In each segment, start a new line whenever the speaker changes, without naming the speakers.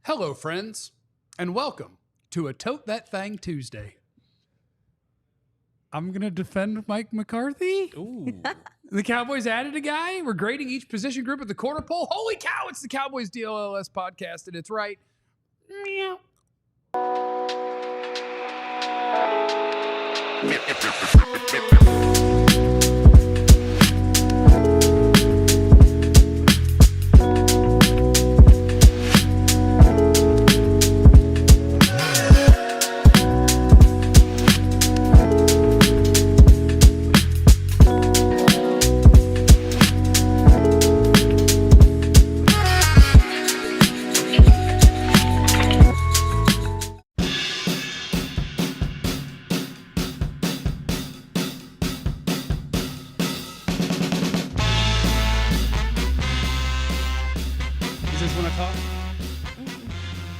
Hello, friends, and welcome to a Tote That Thing Tuesday. I'm going to defend Mike McCarthy.
Ooh.
The Cowboys added a guy. We're grading each position group at the quarter pole. Holy cow, it's the Cowboys DLLS podcast, and it's right. Meow.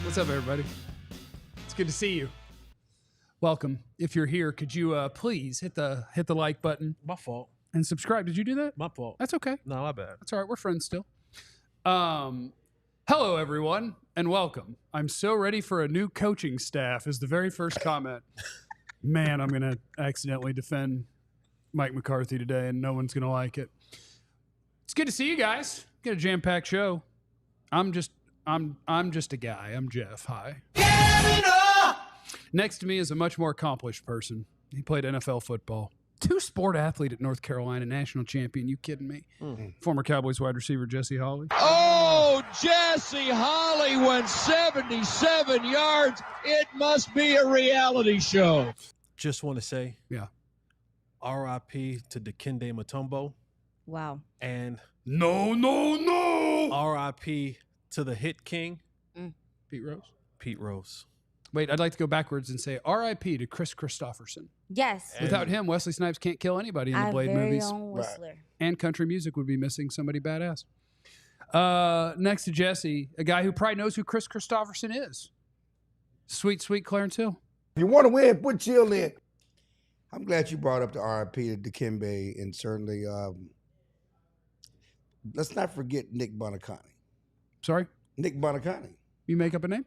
What's up, everybody? It's good to see you. Welcome. If you're here, could you please hit the like button
My fault.
and subscribe? Did you do that?
My fault.
That's okay.
No, my bad.
That's all right. We're friends still. Hello, everyone, and welcome. I'm so ready for a new coaching staff is the very first comment. Man, I'm going to accidentally defend Mike McCarthy today, and no one's going to like it. It's good to see you guys. Got a jam-packed show. I'm just a guy. I'm Jeff. Hi. Next to me is a much more accomplished person. He played NFL football. Two-sport athlete at North Carolina, national champion. You kidding me? Mm-hmm. Former Cowboys wide receiver Jesse Holley.
Oh, Jesse Holley went 77 yards. It must be a reality show.
Just want to say,
yeah,
R.I.P. to Dikembe Mutombo.
Wow.
And
no.
R.I.P. to the hit king,
Pete Rose.
Pete.
Wait, I'd like to go backwards and say R.I.P. to Chris Christopherson.
Yes.
Without him, Wesley Snipes can't kill anybody in the Blade movies.
Own Whistler.
And country music would be missing somebody badass. Next to Jesse, a guy who probably knows who Chris Christopherson is. Sweet Clarence Hill.
If you want to win, put chill in. I'm glad you brought up the R.I.P. to Dikembe, and certainly let's not forget Nick Buoniconti.
Sorry?
Nick Buoniconti.
You make up a name?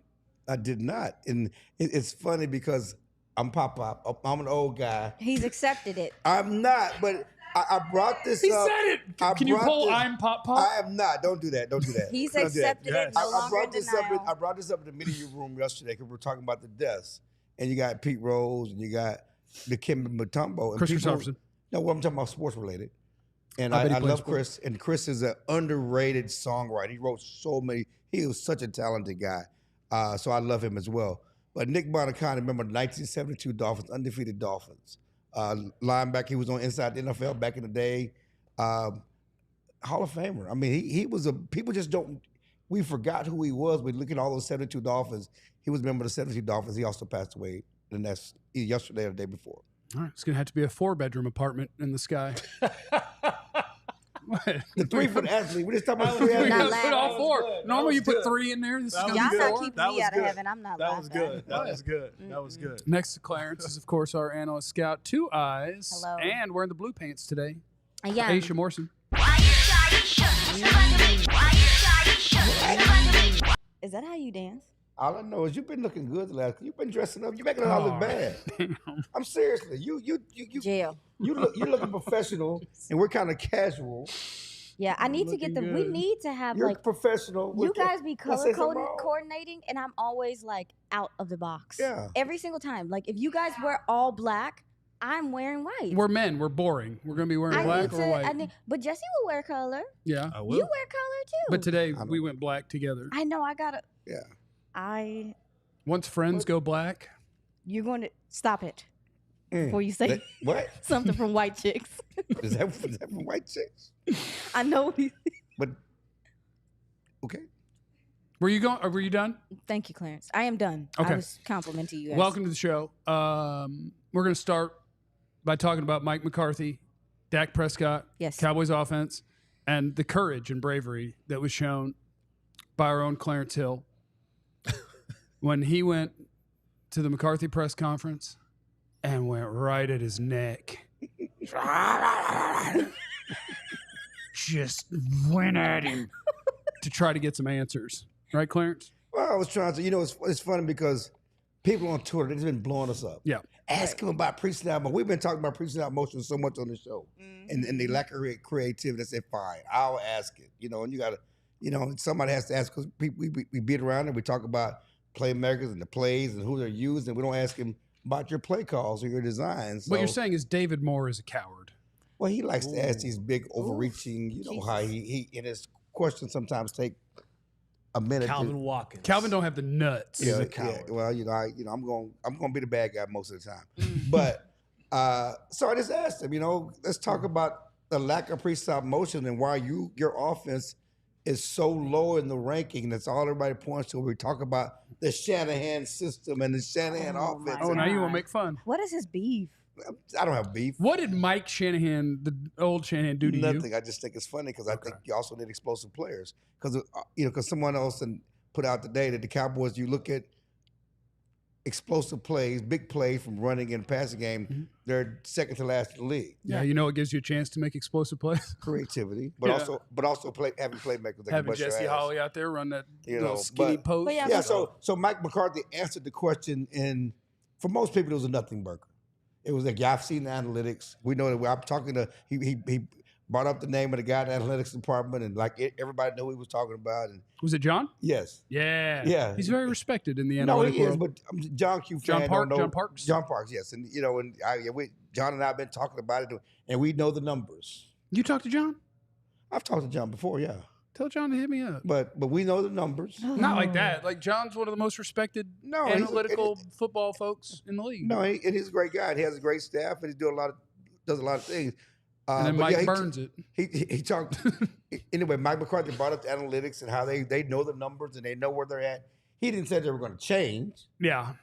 I did not. And it's funny because I'm Pop-Pop. I'm an old guy.
He's accepted it.
I'm not, but I brought this
He
up.
said it. Can you pull I'm Pop-Pop?
I am not. Don't do that. Don't do that.
He's
Don't do that.
accepted it. No longer in denial.
I brought this up in the media room yesterday because we were talking about the deaths. And you got Pete Rose and you got Dikembe Mutombo.
Chris Christopherson.
No, what I'm talking about sports related. And
I
I love
sports.
Chris. And Chris is an underrated songwriter. He wrote so many. He was such a talented guy. So I love him as well. But Nick Buoniconti, remember the 1972 Dolphins, undefeated Dolphins. Linebacker, he was on Inside the NFL back in the day. Hall of Famer. I mean, he was people just don't, we forgot who he was. We look at all those 72 Dolphins. He was a member of the 72 Dolphins. He also passed away yesterday or the day before.
All right, it's going to have to be a 4-bedroom apartment in the sky. What?
The 3-foot athlete. We just talking about
We're
3
going
athletes.
to put all 4. Normally you put 3 in there. This is going to
Y'all
be
not
4.
keeping me out of heaven. I'm not
That was
laughing.
good. That was good. That was good.
Next to Clarence is, of course, our analyst scout, Two Eyes.
Hello.
And wearing the blue pants today,
Yeah.
Aisha Morrison.
Is that how you dance?
All I know is you've been looking good the last. You've been dressing up. You're making it all look bad.
Damn.
I'm seriously. You
Jail.
you're looking professional, and we're kind of casual.
Yeah, I need to get
looking
We
good.
need to have
You're
like
professional.
you guys be
Let's
color
say something wrong.
coordinating, and I'm always like out of the box.
Yeah.
Every single time. Like if you guys wear all black, I'm wearing white.
We're men. We're boring. We're going to be wearing black or white.
But Jesse will wear color.
Yeah.
I
You
will.
wear color too.
But today we went black together.
I know. I gotta.
Yeah.
Once friends go black.
You're going to stop it before you say
What?
something from White Chicks.
Is that from white chicks?
I know.
But okay.
Were you going? Were you done?
Thank you, Clarence. I am done.
Okay.
I was complimenting you guys.
Welcome to the show. We're going to start by talking about Mike McCarthy, Dak Prescott,
Yes.
Cowboys offense, and the courage and bravery that was shown by our own Clarence Hill when he went to the McCarthy press conference and went right at his neck. Just went at him to try to get some answers. Right, Clarence?
Well, I was trying to, it's funny because people on Twitter, they've been blowing us up.
Yeah.
Ask them about pre-snap motion. We've been talking about pre-snap motion so much on the show. And they lack of creativity. They said, fine, I'll ask it. And you got to, somebody has to ask because we beat around and we talk about playmakers and the plays and who they're using. We don't ask him about your play calls or your designs. So,
what you're saying is David Moore is a coward.
well, he likes to ask these big overreaching, how he in his questions sometimes take a minute.
Calvin Watkins.
Calvin don't have the nuts.
He's a coward.
Well, I'm gonna be the bad guy most of the time. But so I just asked him, let's talk about the lack of pre-stop motion and why your offense is so low in the ranking. That's all everybody points to when we talk about the Shanahan system and the Shanahan offense.
Oh, now you want to make fun.
What is his beef?
I don't have beef.
What did Mike Shanahan, the old Shanahan, do to
Nothing.
you?
I just think it's funny because I think you also need explosive players. Because someone else put out today that the Cowboys, you look at explosive plays, big plays from running and passing game, they're second to last in the league.
Yeah, it gives you a chance to make explosive plays.
Creativity, but also having playmakers that can
Having
bust your
Jesse
ass.
Holly out there run that little
know,
skinny
but-
post.
But yeah,
Yeah, so Mike McCarthy answered the question, and for most people, it was a nothing burger. It was like, I've seen the analytics. We know that I'm talking to, he brought up the name of the guy in the analytics department, and everybody knew who he was talking about. And
Was it John?
yes.
Yeah.
Yeah.
He's very respected in the
No,
analytic
he is,
world.
but John Q.
John
fan
Park-
don't know-
John Parks?
John Parks, yes. And, John and I have been talking about it, and we know the numbers.
You talked to John?
I've talked to John before, yeah.
Tell John to hit me up.
But we know the numbers.
Not like that. Like, John's one of the most respected
No, he's a-
analytical football folks in the league.
No, and he's a great guy. He has a great staff, and he's does a lot of things.
And then
but
Mike
yeah,
burns it.
He talked anyway. Mike McCarthy brought up the analytics and how they know the numbers and they know where they're at. He didn't say they were going to change.
Yeah.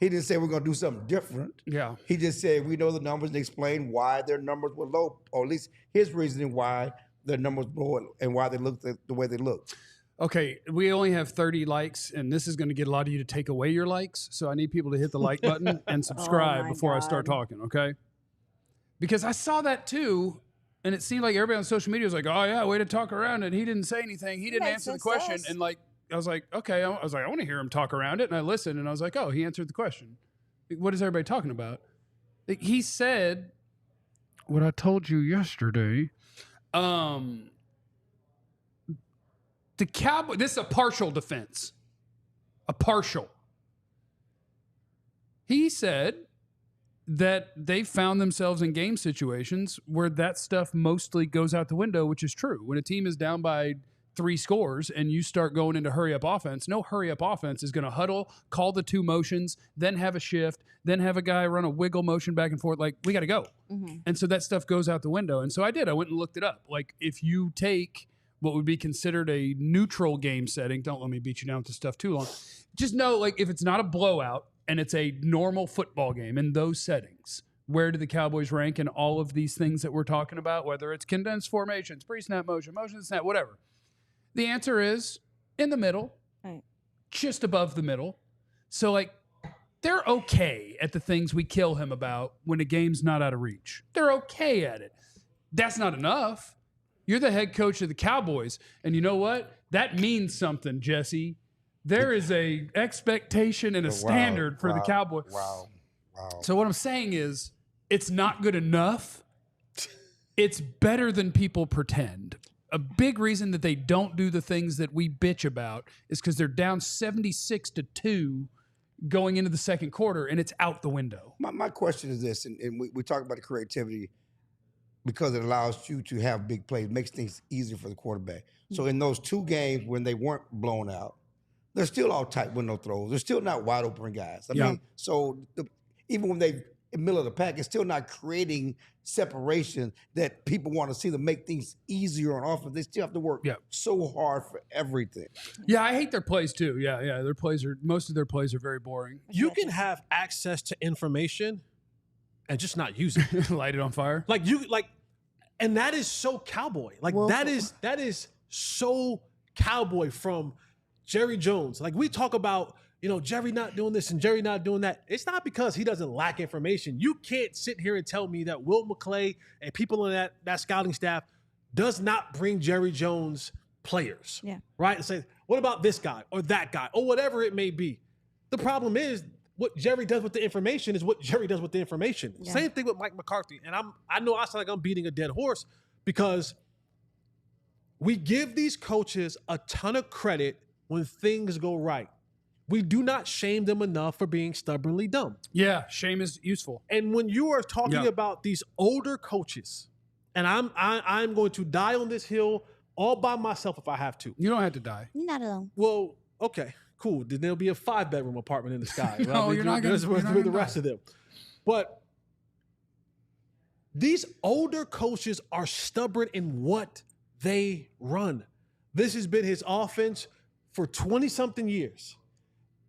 He didn't say we're going to do something different.
Yeah.
He just said we know the numbers and explained why their numbers were low, or at least his reasoning why their numbers were low and why they looked the way they looked.
Okay, we only have 30 likes, and this is going to get a lot of you to take away your likes. So I need people to hit the like button and subscribe
my
before I start
God.
talking, okay? Because I saw that too, and it seemed like everybody on social media was like, oh, yeah, way to talk around it. He didn't say anything. He didn't
makes
answer the
sense to
question.
us.
And I was like, okay. I want to hear him talk around it. And I listened, and I was like, oh, he answered the question. What is everybody talking about? He said what I told you yesterday. The Cowboys, this is a partial defense. A partial. He said that they found themselves in game situations where that stuff mostly goes out the window, which is true. When a team is down by 3 scores and you start going into hurry-up offense, no hurry-up offense is going to huddle, call the 2 motions, then have a shift, then have a guy run a wiggle motion back and forth. Like, we got to go. And so that stuff goes out the window. And so I did. I went and looked it up. Like, if you take what would be considered a neutral game setting, don't let me beat you down with this stuff too long. Just know, like, if it's not a blowout and it's a normal football game in those settings, where do the Cowboys rank in all of these things that we're talking about, whether it's condensed formations, pre-snap motion, motion to snap, whatever? The answer is in the middle,
Right.
just above the middle. So, like, they're okay at the things we kill him about when a game's not out of reach. They're okay at it. That's not enough. You're the head coach of the Cowboys, and you know what? That means something, Jesse. There is a expectation and a standard for the Cowboys.
Wow.
So what I'm saying is, it's not good enough. It's better than people pretend. A big reason that they don't do the things that we bitch about is because they're down 76-2 going into the second quarter, and it's out the window.
My question is this, and we talk about the creativity because it allows you to have big plays, makes things easier for the quarterback. So in those 2 games when they weren't blown out, they're still all tight window throws. They're still not wide open guys. I mean, so even when they in the middle of the pack, it's still not creating separation that people want to see to make things easier on offense. They still have to work so hard for everything.
Yeah, I hate their plays too. Yeah, most of their plays are very boring.
You can have access to information and just not use it.
Light it on fire.
And that is so Cowboy. Like,
Well,
that is so Cowboy from Jerry Jones. Like, we talk about, Jerry not doing this and Jerry not doing that. It's not because he doesn't lack information. You can't sit here and tell me that Will McClay and people in that scouting staff does not bring Jerry Jones players.
Yeah.
Right? And say, what about this guy or that guy or whatever it may be? The problem is what Jerry does with the information is what Jerry does with the information.
Yeah.
Same thing with Mike McCarthy. And I know I sound like I'm beating a dead horse because we give these coaches a ton of credit when things go right. We do not shame them enough for being stubbornly dumb.
Yeah, shame is useful.
And when you are talking about these older coaches, and I'm going to die on this hill all by myself if I have to.
You don't have to die.
You're not alone.
Well, okay, cool. Then there'll be a 5-bedroom apartment in the sky. Right?
No, you're not gonna-
with
you're not
the
gonna
rest
die.
of them. But these older coaches are stubborn in what they run. This has been his offense for 20-something years.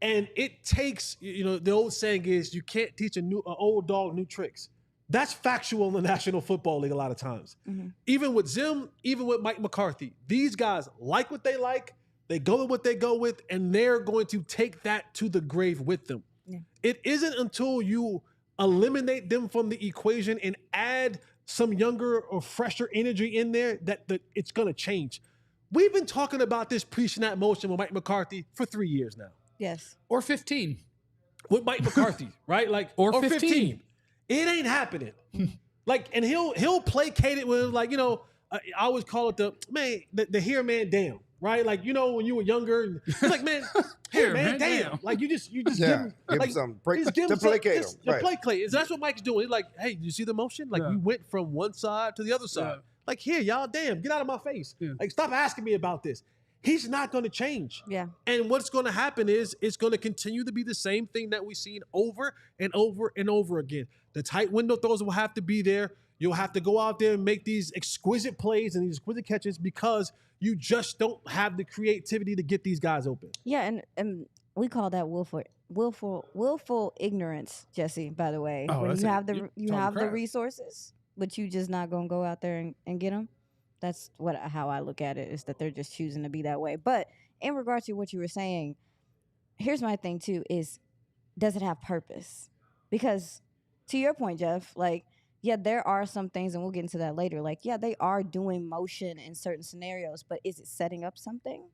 And it takes, the old saying is you can't teach an old dog new tricks. That's factual in the National Football League a lot of times.
Mm-hmm.
Even with Zim, even with Mike McCarthy, these guys like what they like, they go with what they go with, and they're going to take that to the grave with them.
Yeah.
It isn't until you eliminate them from the equation and add some younger or fresher energy in there that it's going to change. We've been talking about this preaching that motion with Mike McCarthy for 3 years now.
Yes.
Or 15.
With Mike McCarthy, right? Like
Or 15.
It ain't happening. And he'll placate it with I always call it the here man damn, right? Like when you were younger, and you're like man, here man damn. Like you just give him like
some
to
placate him. Right.
Placate. That's what Mike's doing. He's like, hey, you see the motion? Like you went from one side to the other side.
Yeah.
Like here, y'all, damn, get out of my face.
Yeah.
Like stop asking me about this. He's not going to change.
Yeah.
And what's going to happen is it's going to continue to be the same thing that we've seen over and over and over again. The tight window throws will have to be there. You'll have to go out there and make these exquisite plays and these exquisite catches because you just don't have the creativity to get these guys open.
Yeah, and we call that willful ignorance, Jesse, by the way.
Oh,
when
that's
you
it.
have
You're
the
talking crap.
resources, but you just not going to go out there and get them. That's how I look at it, is that they're just choosing to be that way. But in regards to what you were saying, here's my thing too, is does it have purpose? Because to your point, Jeff, like, yeah, there are some things, and we'll get into that later. Like, yeah, they are doing motion in certain scenarios, but is it setting up something?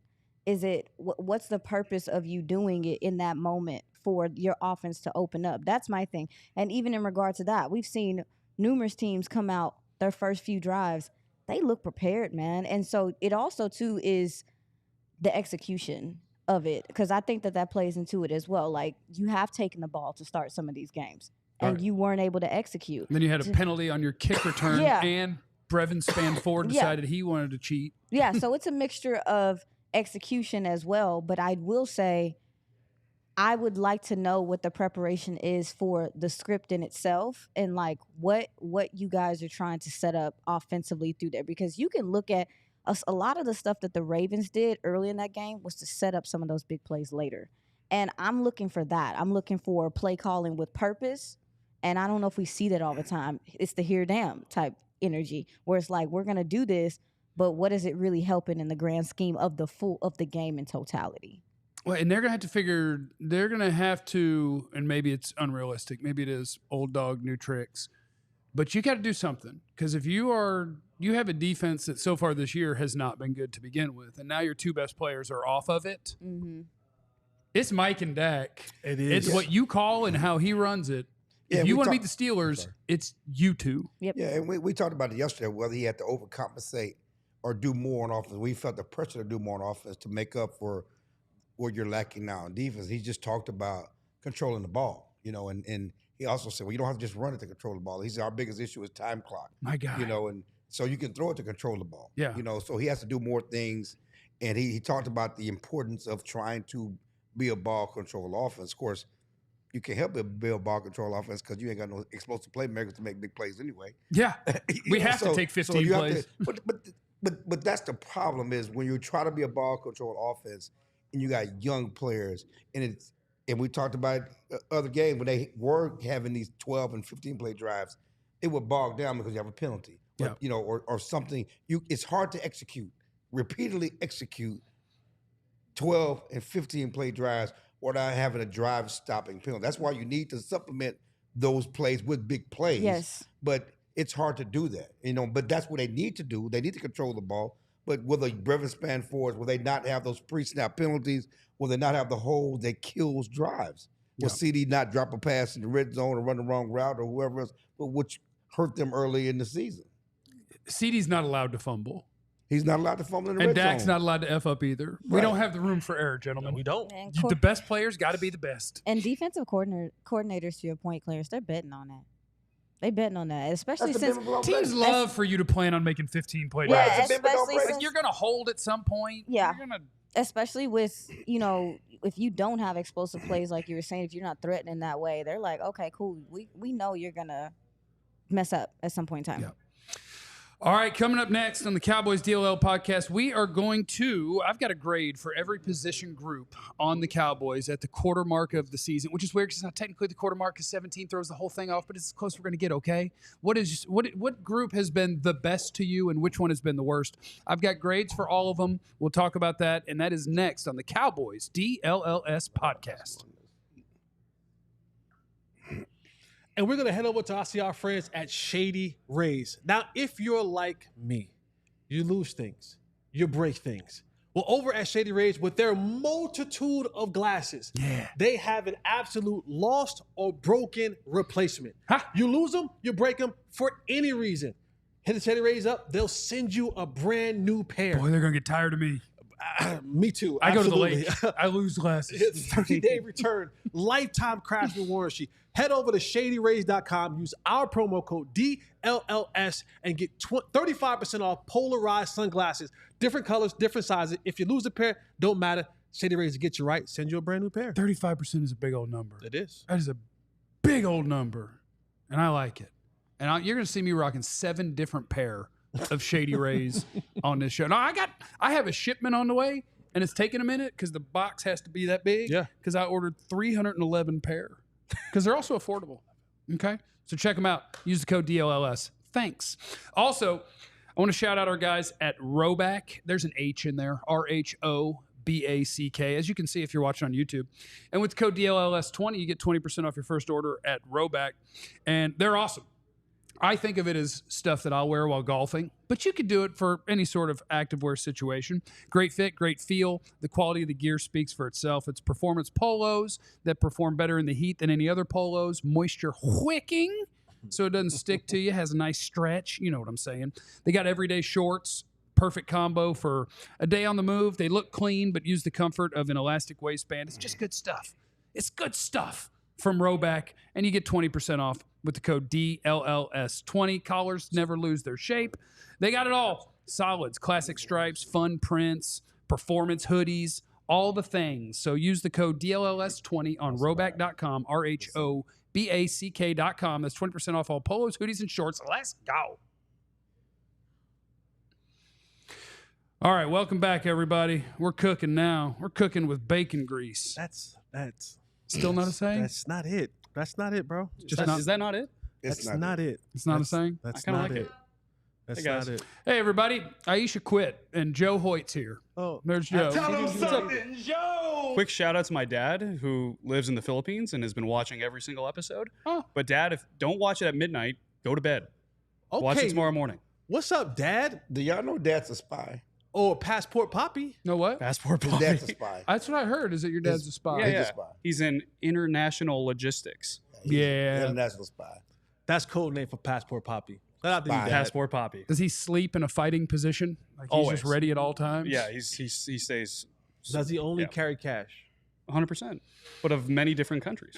Is it, what's the purpose of you doing it in that moment for your offense to open up? That's my thing. And even in regard to that, we've seen numerous teams come out their first few drives. They look prepared, man. And so it also, too, is the execution of it, because I think that plays into it as well. Like, you have taken the ball to start some of these games, and you weren't able to execute.
Then you had a penalty on your kick return,
Yeah.
and Brevin Spanford decided he wanted to cheat.
Yeah, so it's a mixture of execution as well. But I will say, I would like to know what the preparation is for the script in itself, and like what you guys are trying to set up offensively through there, because you can look at a lot of the stuff that the Ravens did early in that game was to set up some of those big plays later. And I'm looking for that. I'm looking for play calling with purpose. And I don't know if we see that all the time. It's the here damn type energy where it's like, we're going to do this, but what is it really helping in the grand scheme of the game in totality?
Well, and they're going to have to, and maybe it's unrealistic, maybe it is old dog, new tricks, but you got to do something. Because if you have a defense that so far this year has not been good to begin with, and now your two best players are off of it, it's Mike and Dak.
It is.
It's what you call and how he runs it.
Yeah,
if you
we
want to
talk-
beat the Steelers, it's you two.
Yep.
Yeah, and we talked about it yesterday, whether he had to overcompensate or do more on offense. We felt the pressure to do more on offense to make up for what you're lacking now in defense. He just talked about controlling the ball, and he also said, well, you don't have to just run it to control the ball. He said our biggest issue is time clock.
My God.
And so you can throw it to control the ball.
Yeah.
So he has to do more things. And he talked about the importance of trying to be a ball control offense. Of course, you can help it be a ball control offense because you ain't got no explosive playmakers to make big plays anyway.
Yeah. We have to take 15
you have
plays.
but that's the problem is when you try to be a ball control offense and you got young players and we talked about other games when they were having these 12 and 15 play drives, it would bog down because you have a penalty.
Yeah.
Or something. It's hard to repeatedly execute 12 and 15 play drives without having a drive stopping penalty. That's why you need to supplement those plays with big plays.
Yes.
But it's hard to do that, but that's what they need to do. They need to control the ball, But will the Brevin span forwards, will they not have those pre-snap penalties? Will they not have the hole that kills drives? Will CeeDee not drop a pass in the red zone or run the wrong route or whoever else, but which hurt them early in the season?
CeeDee's not allowed to fumble.
He's not allowed to fumble in the red zone.
And Dak's not allowed to F up either. We
Right.
don't have the room for error, gentlemen.
No, we don't.
And
The best players got to be the best.
And defensive coordinators, to your point, Clarence, they're betting on that. They betting on that, especially since
Teams love for you to plan on making 15-play
Yeah,
drives.
especially
Like,
since,
you're going to hold at some point.
Yeah.
You're gonna,
especially with, you know, if you don't have explosive plays like you were saying, if you're not threatening that way, they're like, okay, cool. We know you're gonna mess up at some point in time.
Yeah. All right, coming up next on the Cowboys DLL podcast, we are going to, I've got a grade for every position group on the Cowboys at the quarter mark of the season, which is weird because it's not technically the quarter mark because 17 throws the whole thing off, but it's as close as we're going to get, okay? What group has been the best to you and which one has been the worst? I've got grades for all of them. We'll talk about that, and that is next on the Cowboys DLLS podcast.
And we're going to head over to our friends at Shady Rays. Now, if you're like me, you lose things, you break things. Well, over at Shady Rays, with their multitude of glasses, they have an absolute lost or broken replacement.
Huh?
You lose them, you break them for any reason. Hit the Shady Rays up, they'll send you a brand new pair.
Boy, they're going to get tired of me.
Me too.
I go to the
absolutely.
lake. I lose glasses.
30-day return, lifetime craftsman warranty. Head over to shadyrays.com, use our promo code DLLS, and get 35% off polarized sunglasses. Different colors, different sizes. If you lose a pair, don't matter. Shady Rays will get you right. Send you a brand new pair.
35% is a big old number.
It is.
That is a big old number, and I like it. And you're going to see me rocking 7 different pair of Shady Rays on this show. Now, I have a shipment on the way, and it's taking a minute because the box has to be that big.
Yeah.
Because I ordered 311 pair because they're also affordable. Okay? So check them out. Use the code DLLS. Thanks. Also, I want to shout out our guys at Roback. There's an H in there. RHOBACK, as you can see if you're watching on YouTube. And with the code DLLS20, you get 20% off your first order at Roback. And they're awesome. I think of it as stuff that I'll wear while golfing, but you could do it for any sort of activewear situation. Great fit, great feel. The quality of the gear speaks for itself. It's performance polos that perform better in the heat than any other polos. Moisture wicking, so it doesn't stick to you. Has a nice stretch. You know what I'm saying. They got everyday shorts. Perfect combo for a day on the move. They look clean, but use the comfort of an elastic waistband. It's just good stuff. It's good stuff from Roback, and you get 20% off with the code DLLS20. Collars never lose their shape. They got it all. Solids, classic stripes, fun prints, performance hoodies, all the things. So use the code DLLS20 on roback.com, RHOBACK.com. That's 20% off all polos, hoodies, and shorts. Let's go. All right, welcome back, everybody. We're cooking now. We're cooking with bacon grease.
That's
Still not a saying?
That's not it. That's not it, bro.
Just not,
Is that not it?
That's not it.
it's not a saying?
That's
I kinda
not
like
it.
it.
That's
Hey, guys.
not it.
Hey, everybody. Aisha quit, and Joe Hoyt's here.
Oh,
There's Joe.
Quick shout out to my dad who lives in the Philippines and has been watching every single episode.
Oh.
But Dad, don't watch it at midnight. Go to bed. Watch it
okay.
tomorrow morning.
What's up, Dad?
Do y'all know Dad's a spy?
Oh, Passport Poppy.
Know what?
Passport
His
Poppy.
dad's a spy.
That's what I heard, is that your dad's a spy.
Yeah,
He's a
yeah.
spy.
He's in international logistics.
He's
Yeah.
an international spy.
That's code name for Passport Poppy. Shout out to you,
Spy.
Dad.
Passport Poppy.
Does he sleep in a fighting position? Like he's
Always.
just ready at all times?
Yeah, he stays
Does he only
Yeah.
carry cash?
100%, but of many different countries.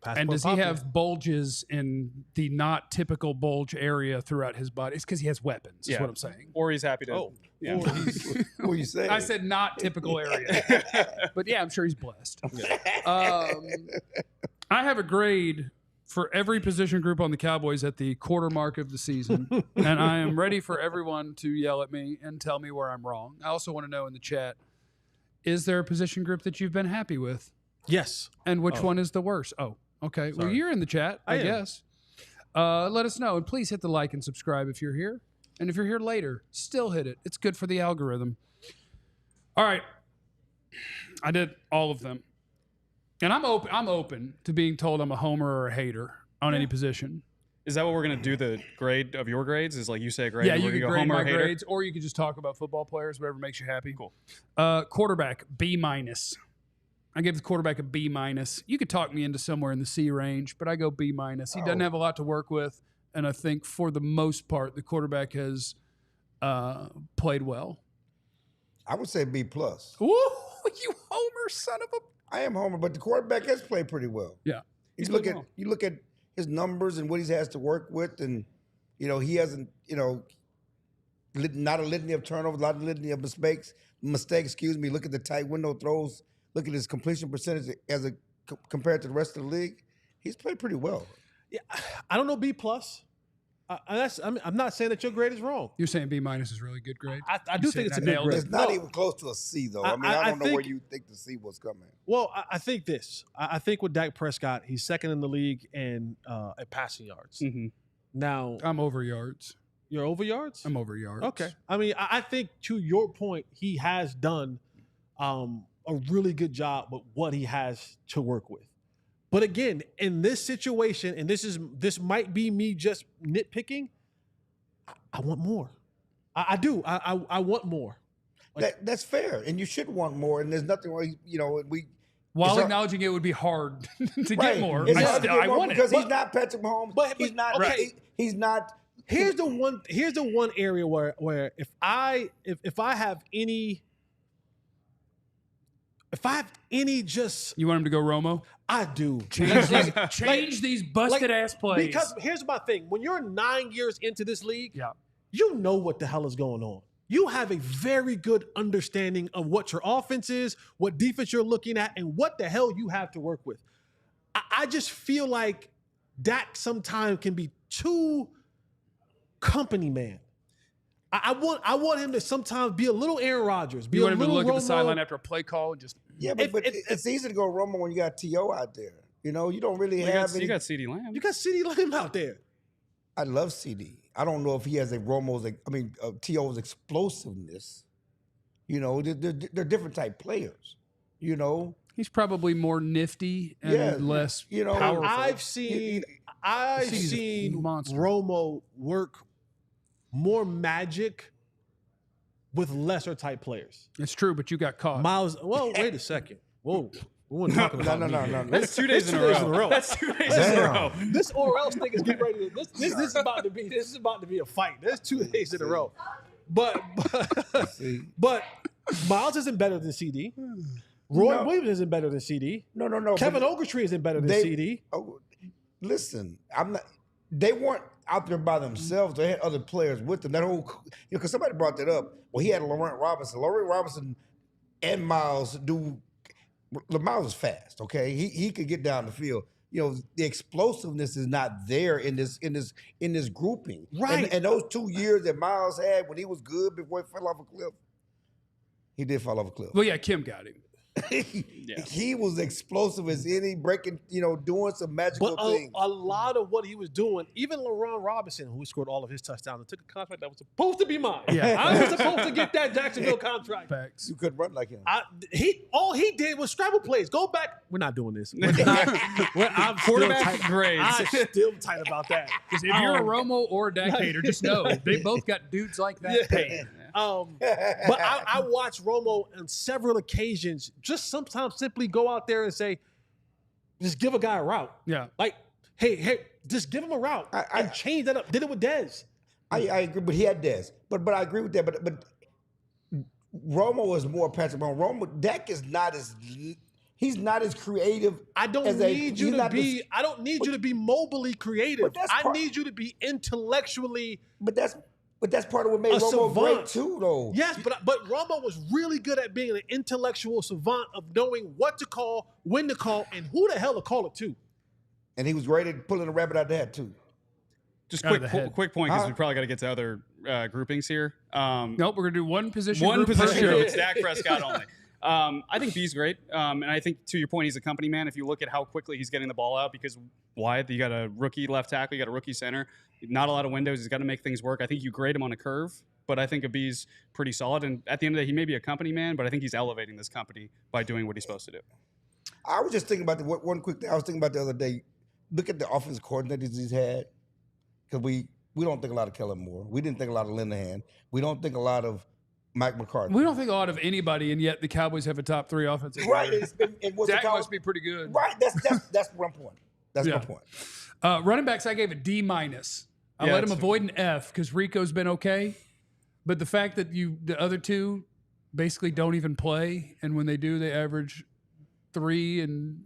Passport
And does he
Poppy.
have bulges in the not typical bulge area throughout his body? It's because he has weapons, is
Yeah.
what I'm saying.
Or he's happy to.
Oh,
yeah.
or he's-
What are you saying?
I said not typical area. But yeah, I'm sure he's blessed. I have a grade for every position group on the Cowboys at the quarter mark of the season. And I am ready for everyone to yell at me and tell me where I'm wrong. I also want to know in the chat, is there a position group that you've been happy with?
yes.
And which one is the worst? Oh, okay. Well,
Sorry.
you're in the chat, I
I am.
guess. Let us know. And please hit the like and subscribe if you're here. And if you're here later, still hit it. It's good for the algorithm. All right. I did all of them. And I'm open to being told I'm a homer or a hater on any position.
Is that what we're gonna do? The grade of your grades is like you say a grade.
Yeah,
and
you
we're
can
gonna go
grade
homer
my
or hater?
grades, or you could just talk about football players, whatever makes you happy.
Cool.
Quarterback, B-. I give the quarterback a B-. You could talk me into somewhere in the C range, but I go B-. He doesn't have a lot to work with, and I think for the most part, the quarterback has played well.
I would say B+.
Ooh, you homer son of a...
I am Homer, but the quarterback has played pretty well.
Yeah.
You look at his numbers and what he has to work with, and he hasn't not a litany of turnovers, not a litany of mistakes. Look at the tight window throws. Look at his completion percentage compared to the rest of the league. He's played pretty well.
Yeah, I don't know B+. I'm not saying that your grade is wrong.
You're saying B- is a really good grade?
I do think it's a good grade.
It's not even close to a C, though. I don't know where you think the C was coming.
Well, I think this. I think with Dak Prescott, he's second in the league in at passing yards.
Mm-hmm.
Now,
I'm over yards.
You're over yards?
I'm over yards.
Okay. I mean, I think to your point, he has done a really good job with what he has to work with. But again, in this situation, and this might be me just nitpicking, I want more. I do. I want more.
That's fair, and you should want more. And there's nothing wrong.
While acknowledging it would be hard to get more,
I
want it
because he's not Patrick Mahomes. But he's not.
Okay.
He's not.
Here's the one area where if I have any just
you want him to go Romo?
I do.
Change these busted ass plays.
Because here's my thing: when you're 9 years into this league,
yeah,
you know what the hell is going on. You have a very good understanding of what your offense is, what defense you're looking at, and what the hell you have to work with. I just feel like Dak sometimes can be too company man. I want him to sometimes be a little Aaron Rodgers.
You want him to look at the
Romo.
sideline after a play call and just...
Yeah, but it's easy to go Romo when you got T.O. out there. You don't really have any...
You got CeeDee Lamb.
You got CeeDee Lamb out there.
I love CeeDee. I don't know if he has T.O.'s explosiveness. They're different type players.
He's probably more nifty and less powerful.
I've seen Romo work more magic with lesser type players.
It's true, but you got caught.
Miles, well, wait a second. Whoa. We weren't talking about
No.
That's 2 days in a row. That's 2 days in a row.
This or else thing is getting ready to this is about to be a fight. There's 2 days in a row. But Miles isn't better than CeeDee. Roy Williams isn't better than CeeDee.
No.
Kevin Ogletree isn't better than CeeDee.
Listen, I'm not. They weren't out there by themselves. They had other players with them. That whole, because somebody brought that up. Well, he had Laurent Robinson. Laurent Robinson and Miles do. Miles is fast. Okay, he could get down the field. The explosiveness is not there in this grouping.
Right.
And those 2 years that Miles had when he was good before he fell off a cliff, he did fall off a cliff.
Well, yeah, Kim got him.
He was explosive as any, breaking, doing some magical things.
A lot of what he was doing, even Laurent Robinson, who scored all of his touchdowns and took a contract that was supposed to be mine.
Yeah.
I was supposed to get that Jacksonville contract.
Facts.
You couldn't run like him.
All he did was scramble plays. Go back. We're not doing this. I'm
Quarterback grades.
I'm still tight about that.
Because if you're a Romo or a Dak hater, just know they both got dudes like that paying.
But I watched Romo on several occasions just sometimes simply go out there and say, just give a guy a route.
Yeah.
Like, hey, just give him a route and change that up. Did it with Dez.
I agree, but he had Dez. But I agree with that. But Romo is more Patrick Mahomes. Dak is not as... He's not as creative.
I don't need you to be mobily creative. I need you to be intellectually...
But that's part of what made Romo great too, though.
Yes, but Romo was really good at being an intellectual savant of knowing what to call, when to call, and who the hell to call it to.
And he was great at pulling a rabbit out the hat too.
Just quick point, because we probably got to get to other groupings here.
Nope, we're gonna do one position.
One
group
position
per
group.
show.
It's Dak Prescott only. I think B's great. And I think, to your point, he's a company man. If you look at how quickly he's getting the ball out, because why? You got a rookie left tackle, you got a rookie center. Not a lot of windows. He's got to make things work. I think you grade him on a curve, but I think a B's pretty solid. And at the end of the day, he may be a company man, but I think he's elevating this company by doing what he's supposed to do.
I was just thinking about one quick thing. I was thinking about the other day. Look at the offensive coordinators he's had. because we don't think a lot of Kellen Moore. We didn't think a lot of Linehan. We don't think a lot of Mike McCarthy.
We don't think a lot of anybody, and yet the Cowboys have a top 3 offensive
Right.
player. Dak must be pretty good.
Right. That's one point. That's my point.
Running backs, I gave a D-. I let him avoid an F because Rico's been okay. But the fact that the other two basically don't even play, and when they do, they average 3, and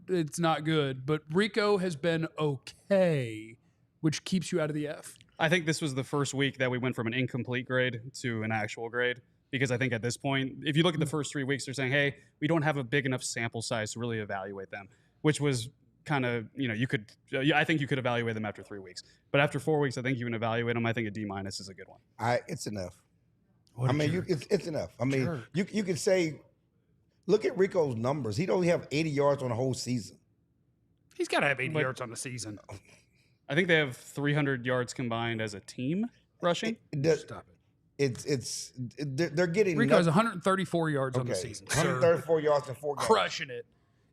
it's not good. But Rico has been okay, which keeps you out of the F.
I think this was the first week that we went from an incomplete grade to an actual grade, because I think at this point, if you look at the first 3 weeks, they're saying, hey, we don't have a big enough sample size to really evaluate them, which was kind of, I think you could evaluate them after 3 weeks. But after 4 weeks, I think you can evaluate them. I think a D- is a good one.
It's enough. It's enough. I mean, you can say, look at Rico's numbers. He'd only have 80 yards on the whole season.
He's got to have 80 yards on the season.
I think they have 300 yards combined as a team rushing.
Stop
it. They're getting
Rico has 134 yards on the season.
134 yards in 4 games.
Crushing it.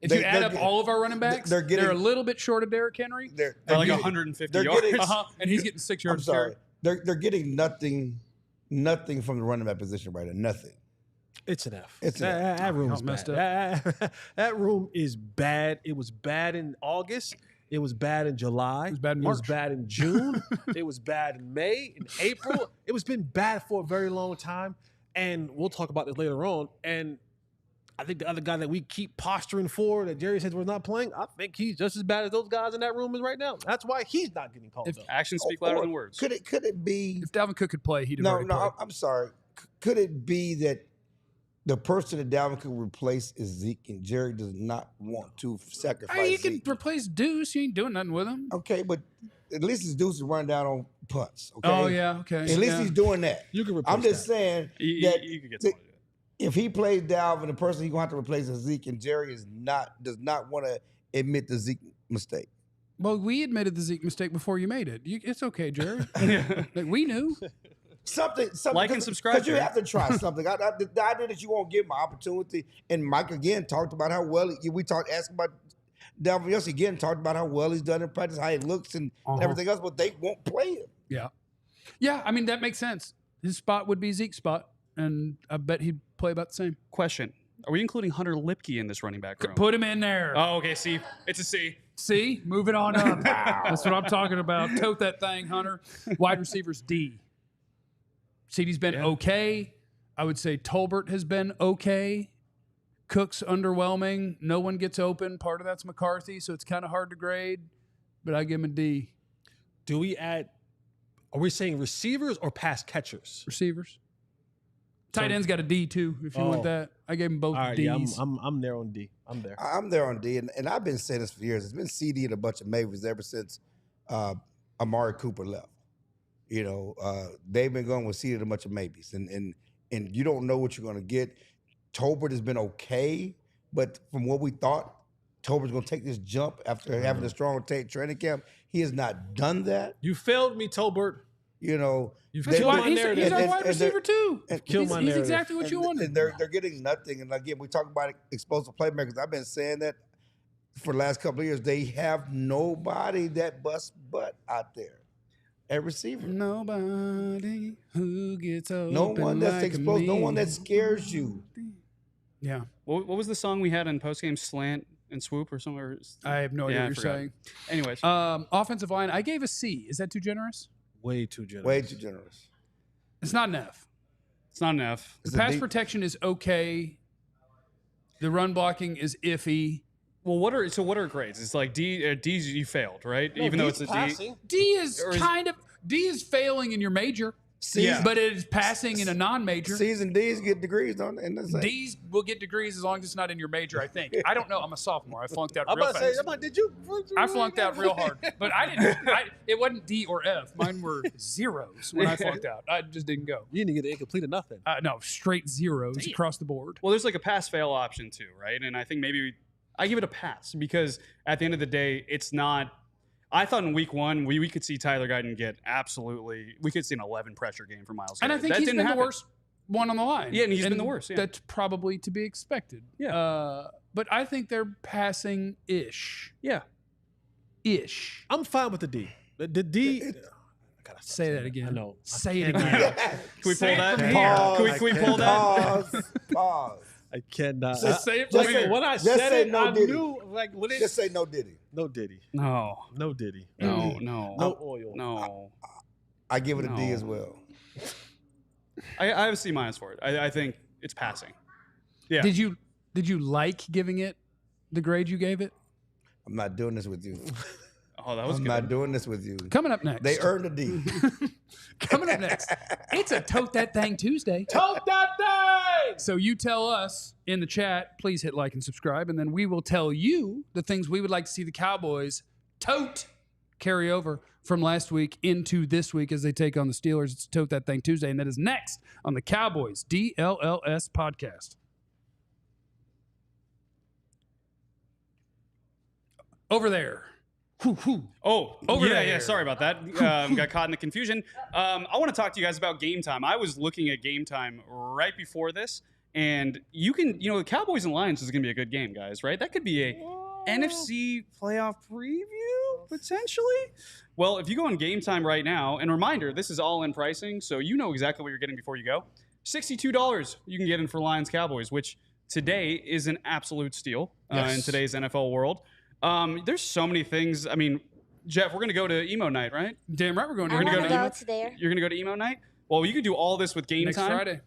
If you add up all of our running backs, they're a little bit short of Derrick Henry.
They're like 150 yards.
And he's getting 6 yards.
I'm sorry. They're getting nothing from the running back position right now. Nothing.
It's an F.
That
room is messed up. That room is bad. It was bad in August. It was bad in July. It was bad in March. It was bad in June. It was bad in May, in April. It been bad for a very long time. And we'll talk about this later on. And I think the other guy that we keep posturing for, that Jerry says we're not playing, I think he's just as bad as those guys in that room is right now. That's why he's not getting called up.
Actions speak louder than words.
Could it be?
If Dalvin Cook could play, he'd have already
played. I'm sorry. Could it be that the person that Dalvin could replace is Zeke, and Jerry does not want to sacrifice
You
Zeke?
can replace Deuce. You ain't doing nothing with him.
Okay, but at least his Deuce is running down on punts. Okay?
Oh, yeah, okay.
At least he's doing that.
You can replace
I'm just saying that
you could get somebody.
If he plays Dalvin, the person he's going to have to replace is Zeke, and Jerry does not want to admit the Zeke mistake.
Well, we admitted the Zeke mistake before you made it. It's okay, Jerry. Like, we knew.
Something.
Like and subscribe.
Because you have to try something. The idea that you won't give him an opportunity, and Mike again talked about how well asked about Dalvin yesterday again, talked about how well he's done in practice, how he looks, and everything else, but they won't play him.
Yeah. Yeah, I mean, that makes sense. His spot would be Zeke's spot, and I bet he'd play about the same.
Question. Are we including Hunter Lipke in this running back room?
Put him in there.
Oh, okay. See, it's a C.
See? Moving on up. That's what I'm talking about. Tote that thing, Hunter. Wide receivers, D. CeeDee's been okay. I would say Tolbert has been okay. Cook's underwhelming. No one gets open. Part of that's McCarthy, so it's kind of hard to grade, but I give him a D.
Do we add, are we saying receivers or pass catchers?
Receivers. Tight end's got a D too, if you want that. I gave him both Ds.
Yeah, I'm there on D. I'm there.
I'm there on D, and I've been saying this for years. It's been CeeDee and a bunch of maybes ever since Amari Cooper left. You know, they've been going with CeeDee and a bunch of maybes, and you don't know what you're going to get. Tolbert has been okay, but from what we thought, Tolbert's going to take this jump after having a strong training camp. He has not done that.
You failed me, Tolbert.
You know,
you've killed my narrative.
He's our wide receiver too.
He's
exactly what you wanted.
And they're getting nothing. And again, we talk about explosive playmakers. I've been saying that for the last couple of years. They have nobody that busts butt out there at receiver.
Nobody who gets open.
No one that's
like
explosive.
me.
No one that scares you.
Yeah.
What was the song we had in postgame slant and swoop or somewhere?
I have no idea what you're saying.
Anyways,
offensive line, I gave a C. Is that too generous?
Way too generous.
Way too generous.
It's not an F.
It's not an F.
The pass protection is okay. The run blocking is iffy.
Well, what are grades? It's like D. D's you failed, right?
No,
even though
D's
it's a
passing.
D.
D is D is failing in your major. But it is passing in a non-major.
C's and D's get degrees on it.
D's will get degrees as long as it's not in your major, I think. I don't know. I'm a sophomore. I flunked out real fast.
Did you?
I flunked out real hard. But I didn't. It wasn't D or F. Mine were zeros when I flunked out. I just didn't go.
You didn't get incomplete or nothing.
No, straight zeros across the board.
Well, there's like a pass-fail option too, right? And I think maybe I give it a pass because at the end of the day, it's not. I thought in week one, we could see Tyler Guyton get we could see an 11 pressure game for Miles.
And I think he's been the worst one on the line.
Yeah, and he's been the worst. Yeah.
That's probably to be expected.
Yeah.
But I think they're passing-ish.
Yeah.
Ish.
I'm fine with the D. The D, gotta
Say that again.
I know.
Say it
cannot.
again.
Can we
Say
pull
it
that?
from here.
Can we pull that?
Pause.
I cannot.
Just
say it
just
from here.
When I
Just
said
say
it,
no
I
Diddy.
knew. Like, what
Just say no Diddy.
No Diddy.
No.
No Diddy.
No.
No oil.
No.
I give it a D
No.
as well.
I have a C- for it. I think it's passing. Yeah.
Did you like giving it the grade you gave it?
I'm not doing this with you.
Oh, that was
I'm
good.
not doing this with you.
Coming up next.
They earned a D.
Coming up next. It's a Tote That Thing Tuesday.
Tote that thing!
So you tell us in the chat, please hit like and subscribe, and then we will tell you the things we would like to see the Cowboys tote carry over from last week into this week as they take on the Steelers. It's Tote That Thing Tuesday, and that is next on the Cowboys DLLS podcast. Over there.
Oh,
Over
yeah,
there.
yeah. Sorry about that. Got caught in the confusion. I want to talk to you guys about Game Time. I was looking at Game Time right before this, and the Cowboys and Lions is going to be a good game, guys, right? That could be a NFC playoff preview, potentially. Well, if you go on Game Time right now, and reminder, this is all-in pricing, so you know exactly what you're getting before you go. $62 you can get in for Lions Cowboys, which today is an absolute steal in today's NFL world. There's so many things. I mean, Jeff, we're going to go to emo night, right?
Damn right we're going to.
I
We're gonna
want
go
to
to
go to there.
You're going to go to emo night? Well, you could do all this with Game
next
Time.
Friday.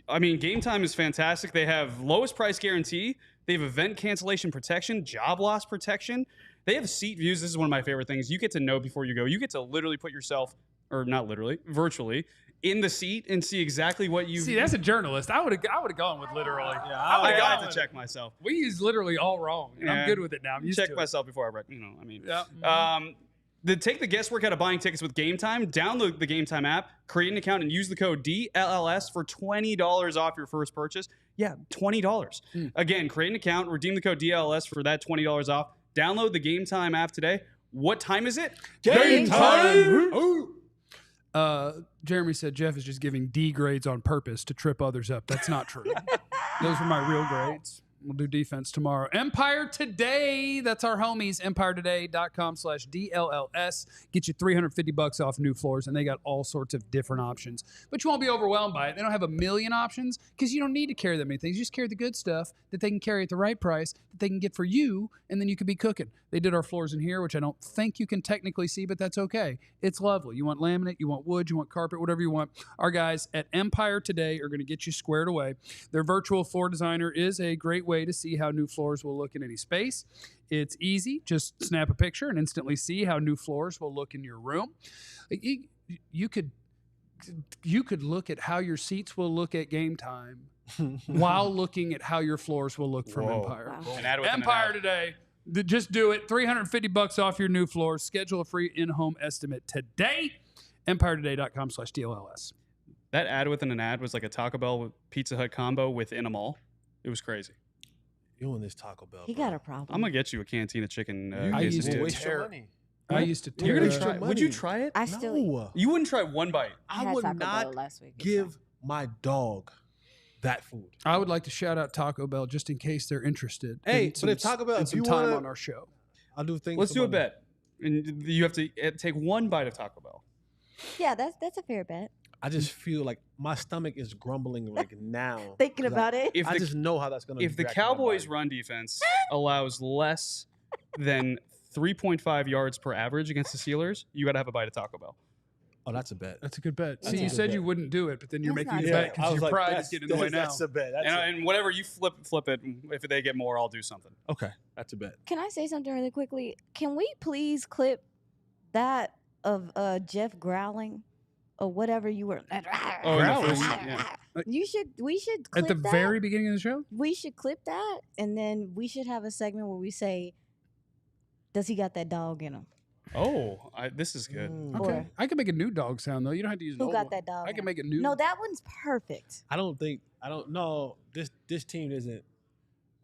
I mean, Game Time is fantastic. They have lowest price guarantee. They have event cancellation protection, job loss protection. They have seat views. This is one of my favorite things. You get to know before you go. You get to literally put yourself, or not literally, virtually, in the seat and see exactly what you
See, that's a journalist. I would have gone with literally.
Yeah,
I would
I
have
had
gone
to
with
check myself.
We use literally all wrong. And
Yeah.
I'm good with it now. I'm used
Check
to
myself before I read.
it. Yeah.
Take the guesswork out of buying tickets with Game Time. Download the Game Time app, create an account, and use the code DLLS for $20 off your first purchase. Yeah, $20. Again, create an account, redeem the code DLLS for that $20 off. Download the Game Time app today. What time is it?
Game time!
Jeremy said Jeff is just giving D grades on purpose to trip others up. That's not true. Those are my real grades. We'll do defense tomorrow. Empire Today. That's our homies. EmpireToday.com/DLLS. Get you $350 off new floors, and they got all sorts of different options. But you won't be overwhelmed by it. They don't have a million options because you don't need to carry that many things. You just carry the good stuff that they can carry at the right price that they can get for you, and then you could be cooking. They did our floors in here, which I don't think you can technically see, but that's okay. It's lovely. You want laminate, you want wood, you want carpet, whatever you want. Our guys at Empire Today are going to get you squared away. Their virtual floor designer is a great way to see how new floors will look in any space. It's easy. Just snap a picture and instantly see how new floors will look in your room. You could look at how your seats will look at Game Time while looking at how your floors will look from Empire.
Wow.
An ad with an
Empire
ad.
Today. Just do it. $350 off your new floors. Schedule a free in-home estimate today. EmpireToday.com/DLLS.
That ad within an ad was like a Taco Bell with Pizza Hut combo within a mall. It was crazy.
You and this Taco Bell.
He
bro.
got a problem.
I'm gonna get you a cantina chicken.
I used
You
to
waste your
tear-
money.
I used to
You're
tear
gonna
up.
try.
money.
Would you try it?
I still
No.
You wouldn't try one bite.
I
I
had
would
Taco Bell
not
last week. It's
give
fine.
my dog that food.
I would like to shout out Taco Bell just in case they're interested.
Hey,
in
but if Taco Bell,
in
if
some
you
time
wanna-
on our show.
I'll do things.
Let's
for
do a
money.
bet, and you have to take one bite of Taco Bell.
Yeah, that's a fair bet.
I just feel like my stomach is grumbling like now.
Thinking
'Cause
about it.
If
I
the
just know how that's gonna.
if the
react to my
Cowboys'
body.
run defense allows less than 3.5 yards per average against the Steelers, you got to have a bite of Taco Bell.
Oh, that's a bet.
That's a good bet.
That's
See,
a
you
good
said
bet.
you wouldn't do it, but then you're
That's
making
not
a
bad.
bet because your pride is getting in the way now.
That's a bet. That's
And whatever you flip it. If they get more, I'll do something.
okay, that's a bet.
Can I say something really quickly? Can we please clip that of Jeff growling or whatever you were?
Oh, in the
Growling?
first- yeah.
We should clip
At the
that.
very beginning of the show?
We should clip that, and then we should have a segment where we say, "Does he got that dog in him?
Oh, this is good.
Mm.
Okay.
Or
I can make a new dog sound, though. You don't have to use an
who
old
got
one.
that dog?
I
in
can
him?
make a new
No, that one's perfect.
I don't know. This team isn't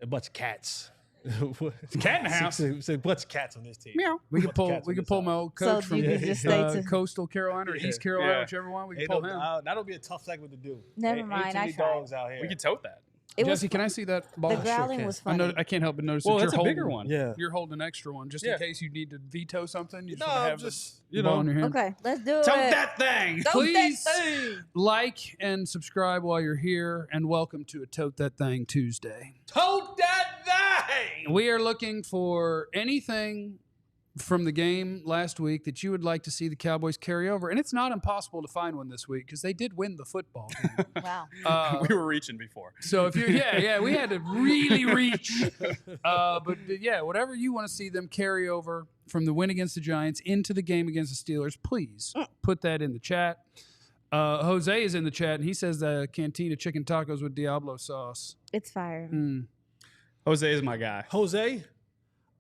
a bunch of cats.
It's a cat in the house.
It's a bunch of cats on this team.
Meow. We could
Bunch of
pull.
cats
We
on
could
this
pull
side.
my old
So
coach
you
from
could just stay to.
Coastal Carolina or
Yeah.
East Carolina,
Yeah.
whichever one. We
Hey,
can pull him.
that'll be a tough segment to do.
Never
Ain't
mind,
too
I
many
tried.
dogs out here.
We could tote that.
It was
Jesse, can I see that ball?
the growling
can.
was
I
funny.
I can't help but notice
Well,
that
that's
you're
a bigger
holding,
one.
Yeah.
You're holding an extra one just
Yeah.
in case you need to veto something. You just
No,
want to
I'm
have
just,
the
you
ball
know.
in your hand.
Okay, let's do
Tote
it.
that thing.
Tote
Please
that thing.
like and subscribe while you're here, and welcome to a Tote That Thing Tuesday.
Tote that thing.
We are looking for anything from the game last week that you would like to see the Cowboys carry over, and it's not impossible to find one this week because they did win the football game.
Wow.
We were reaching before.
So if you're, we had to really reach. But yeah, whatever you want to see them carry over from the win against the Giants into the game against the Steelers, please put that in the chat. Jose is in the chat, and he says Cantina chicken tacos with Diablo sauce.
It's fire.
Jose is my guy.
Jose,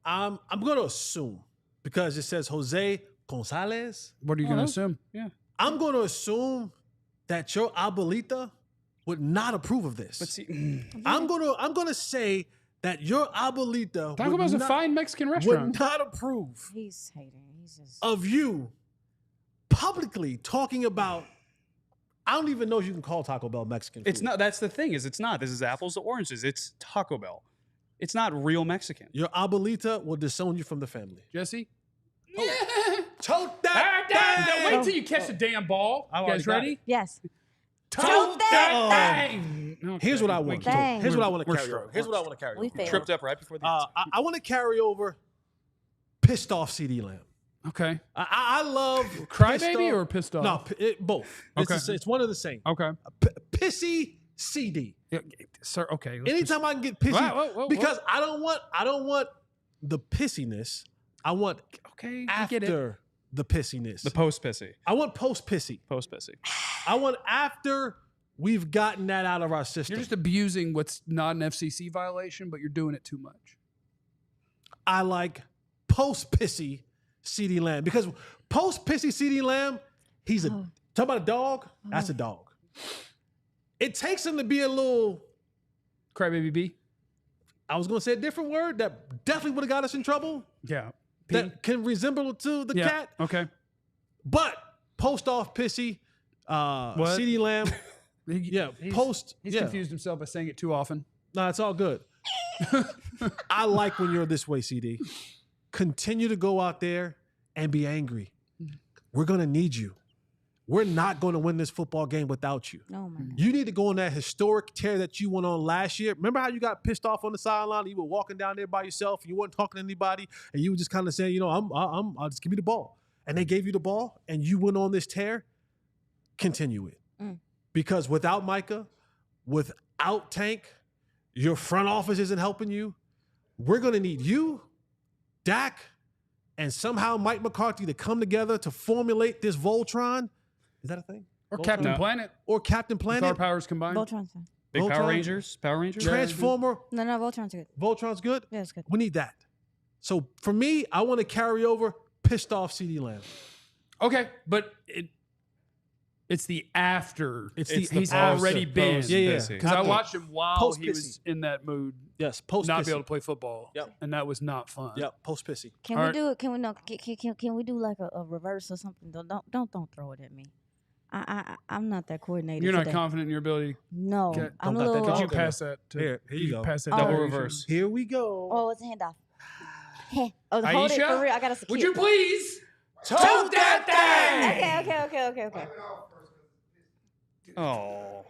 I'm going to assume, because it says Jose Gonzalez,
What are you going to assume?
Yeah.
I'm going to assume that your abuelita would not approve of this.
But see,
I'm gonna say that your abuelita
Taco Bell's a fine Mexican
would
restaurant.
not approve
He's hating. He's just.
of you publicly talking about. I don't even know if you can call Taco Bell Mexican food.
it's not. That's the thing. It's not. This is apples to oranges. It's Taco Bell. It's not real Mexican.
Your abuelita will disown you from the family.
Jesse?
Tote that
Wait till you catch the damn ball.
I
You
already
guys
got
ready?
Yes.
Tote
that
thing!
Here's what I want.
Dang.
Here's what I want to
We're
carry over. Here's what I want to carry
We
over.
failed.
Tripped up right before the answer.
I want to carry over pissed off CeeDee Lamb.
Okay.
I love
Crybaby or pissed off?
No, both.
Okay.
It's one of the same.
Okay.
Pissy CeeDee.
Yeah, sir, okay. let's
Anytime I can get pissy,
Whoa,
because I don't want the pissiness. I want
okay, I get it.
after the pissiness.
The post pissy.
I want post pissy.
Post pissy.
I want after we've gotten that out of our system.
You're just abusing what's not an FCC violation, but you're doing it too much.
I like post pissy CeeDee Lamb, because post pissy CeeDee Lamb, he's a talk about a dog. That's a dog. It takes him to be a little.
Crybaby B?
I was going to say a different word that definitely would have got us in trouble.
Yeah.
That can resemble to the cat.
Okay.
But post off pissy, CeeDee Lamb.
He's confused himself by saying it too often.
No, it's all good. I like when you're this way, CD. Continue to go out there and be angry. We're going to need you. We're not going to win this football game without you.
Oh my God.
You need to go on that historic tear that you went on last year. Remember how you got pissed off on the sideline? You were walking down there by yourself. And you weren't talking to anybody, and you were just kind of saying, I'll just give me the ball. And they gave you the ball, and you went on this tear. Continue it, because without Micah, without Tank, your front office isn't helping you. We're going to need you, Dak, and somehow Mike McCarthy to come together to formulate this Voltron. Is that a thing?
Or
Voltron?
Captain
No.
Planet.
Or Captain
With our
Planet?
powers combined.
Voltron's fine.
Big
Voltron?
Power Rangers. Power Rangers.
Transformer?
No, Voltron's good.
Voltron's good?
Yeah, it's good.
We need that. So for me, I want to carry over pissed off CeeDee Lamb.
Okay, but it's the after.
It's
he's
the
already been.
post
Yeah.
pissy.
Because I watched him while
Post
he was
pissy.
in that mood,
Yes, post
not
pissy.
be able to play football.
Yep.
And that was not fun.
Yep, post pissy.
Can
All
we
right.
do it? Can we no? Can we do like a reverse or something? Don't throw it at me. I'm not that coordinated.
You're not
today.
confident in your ability.
No,
Okay.
I'm a
Don't let that
little.
go.
Could you
Okay.
pass that?
Here you go.
Pass that
Oh.
Double
delegation.
reverse.
Here we go.
Oh, it's a handoff. Oh, hold it
Aisha?
for real. I gotta secure.
Would you please
Tote
that
Okay.
Oh.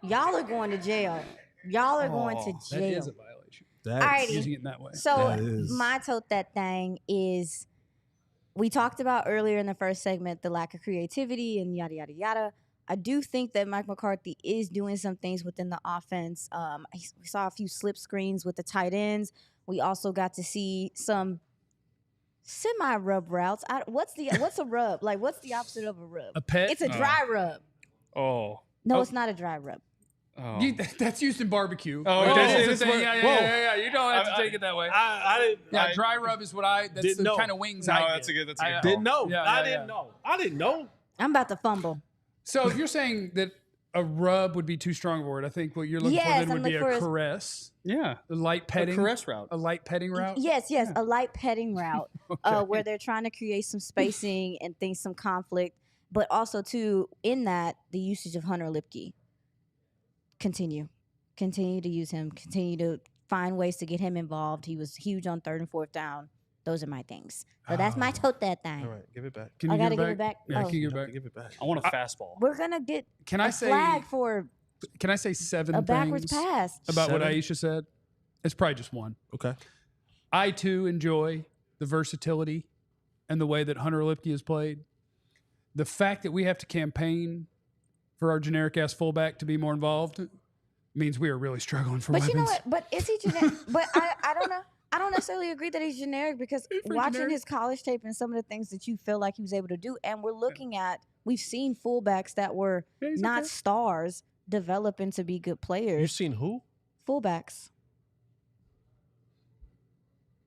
Y'all are going to jail. Y'all are going to
That
jail.
is a violation.
Alrighty.
Using it in that way.
So
That is-
my tote that thing is, we talked about earlier in the first segment the lack of creativity and yada yada yada. I do think that Mike McCarthy is doing some things within the offense. We saw a few slip screens with the tight ends. We also got to see some semi-rub routes. What's a rub? Like, what's the opposite of a rub?
A pet?
It's a dry rub.
Oh.
No,
Oh.
it's not a dry rub.
Oh.
That's used in barbecue.
Oh,
Like,
it
that's
is.
just a thing. Yeah. You don't have to
I-
take it that way.
I didn't.
Yeah, dry rub is what that's
didn't
the
know.
kind of wings
No,
I
that's a
get.
good. That's a good.
Didn't know.
Yeah,
I
yeah,
didn't
yeah.
know. I didn't know.
I'm about to fumble.
So if you're saying that a rub would be too strong a word, I think what you're looking
Yes,
for then
I'm
would be
looking
a
for
caress,
Yeah.
a light petting,
A caress route.
a light petting route.
Yes, a light petting route
Okay.
where they're trying to create some spacing and things, some conflict, but also too in that the usage of Hunter Lipke. Continue. Continue to use him. Continue to find ways to get him involved. He was huge on 3rd and 4th down. Those are my things. So that's my tote that thing.
All right, give it back.
Can
I
you
gotta
give
give it back.
Yeah,
Oh.
can you
You
give it
have
back?
to give it back.
I want a fastball.
We're gonna get
Can
a
I say?
flag for
Can I say 7
a backwards
things
pass.
about what
7?
Aisha said? It's probably just one.
Okay.
I too enjoy the versatility and the way that Hunter Lipke has played. The fact that we have to campaign for our generic ass fullback to be more involved means we are really struggling for
But
weapons.
you know what? But is he generic? But I don't know. I don't necessarily agree that he's generic because
For
watching
generic?
his college tape and some of the things that you feel like he was able to do, and we've seen fullbacks that were
Yeah, he's
not
okay.
stars develop into be good
You've
players.
seen who?
Fullbacks.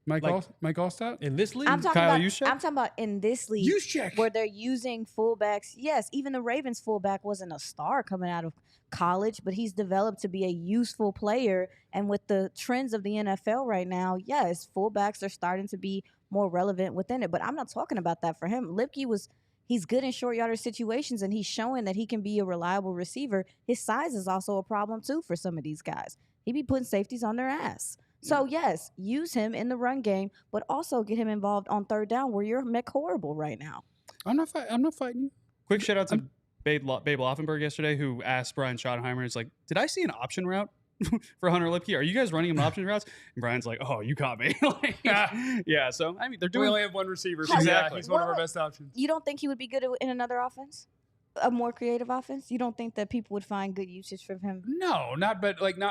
Mike Allstott?
In this league?
I'm talking
Kyle
about.
Juszczyk?
I'm talking about in this league
Juszczyk.
where they're using fullbacks. Yes, even the Ravens fullback wasn't a star coming out of college, but he's developed to be a useful player. And with the trends of the NFL right now, yes, fullbacks are starting to be more relevant within it. But I'm not talking about that for him. He's good in short yardage situations, and he's showing that he can be a reliable receiver. His size is also a problem too for some of these guys. He be putting safeties on their ass. So yes, use him in the run game, but also get him involved on 3rd down where you're horrible right now.
I'm not fighting you.
Quick shout out to Babe Laufenberg yesterday, who asked Brian Schottenheimer, "Is like, did I see an option route for Hunter Lipke? Are you guys running him option routes?" And Brian's like, "Oh, you caught me." Like, yeah. So I mean, they're
We
doing.
only have one receiver. So
Exactly.
Yeah, he's one of our
Well,
best options.
You don't think he would be good in another offense? A more creative offense? You don't think that people would find good usage for him?
No, not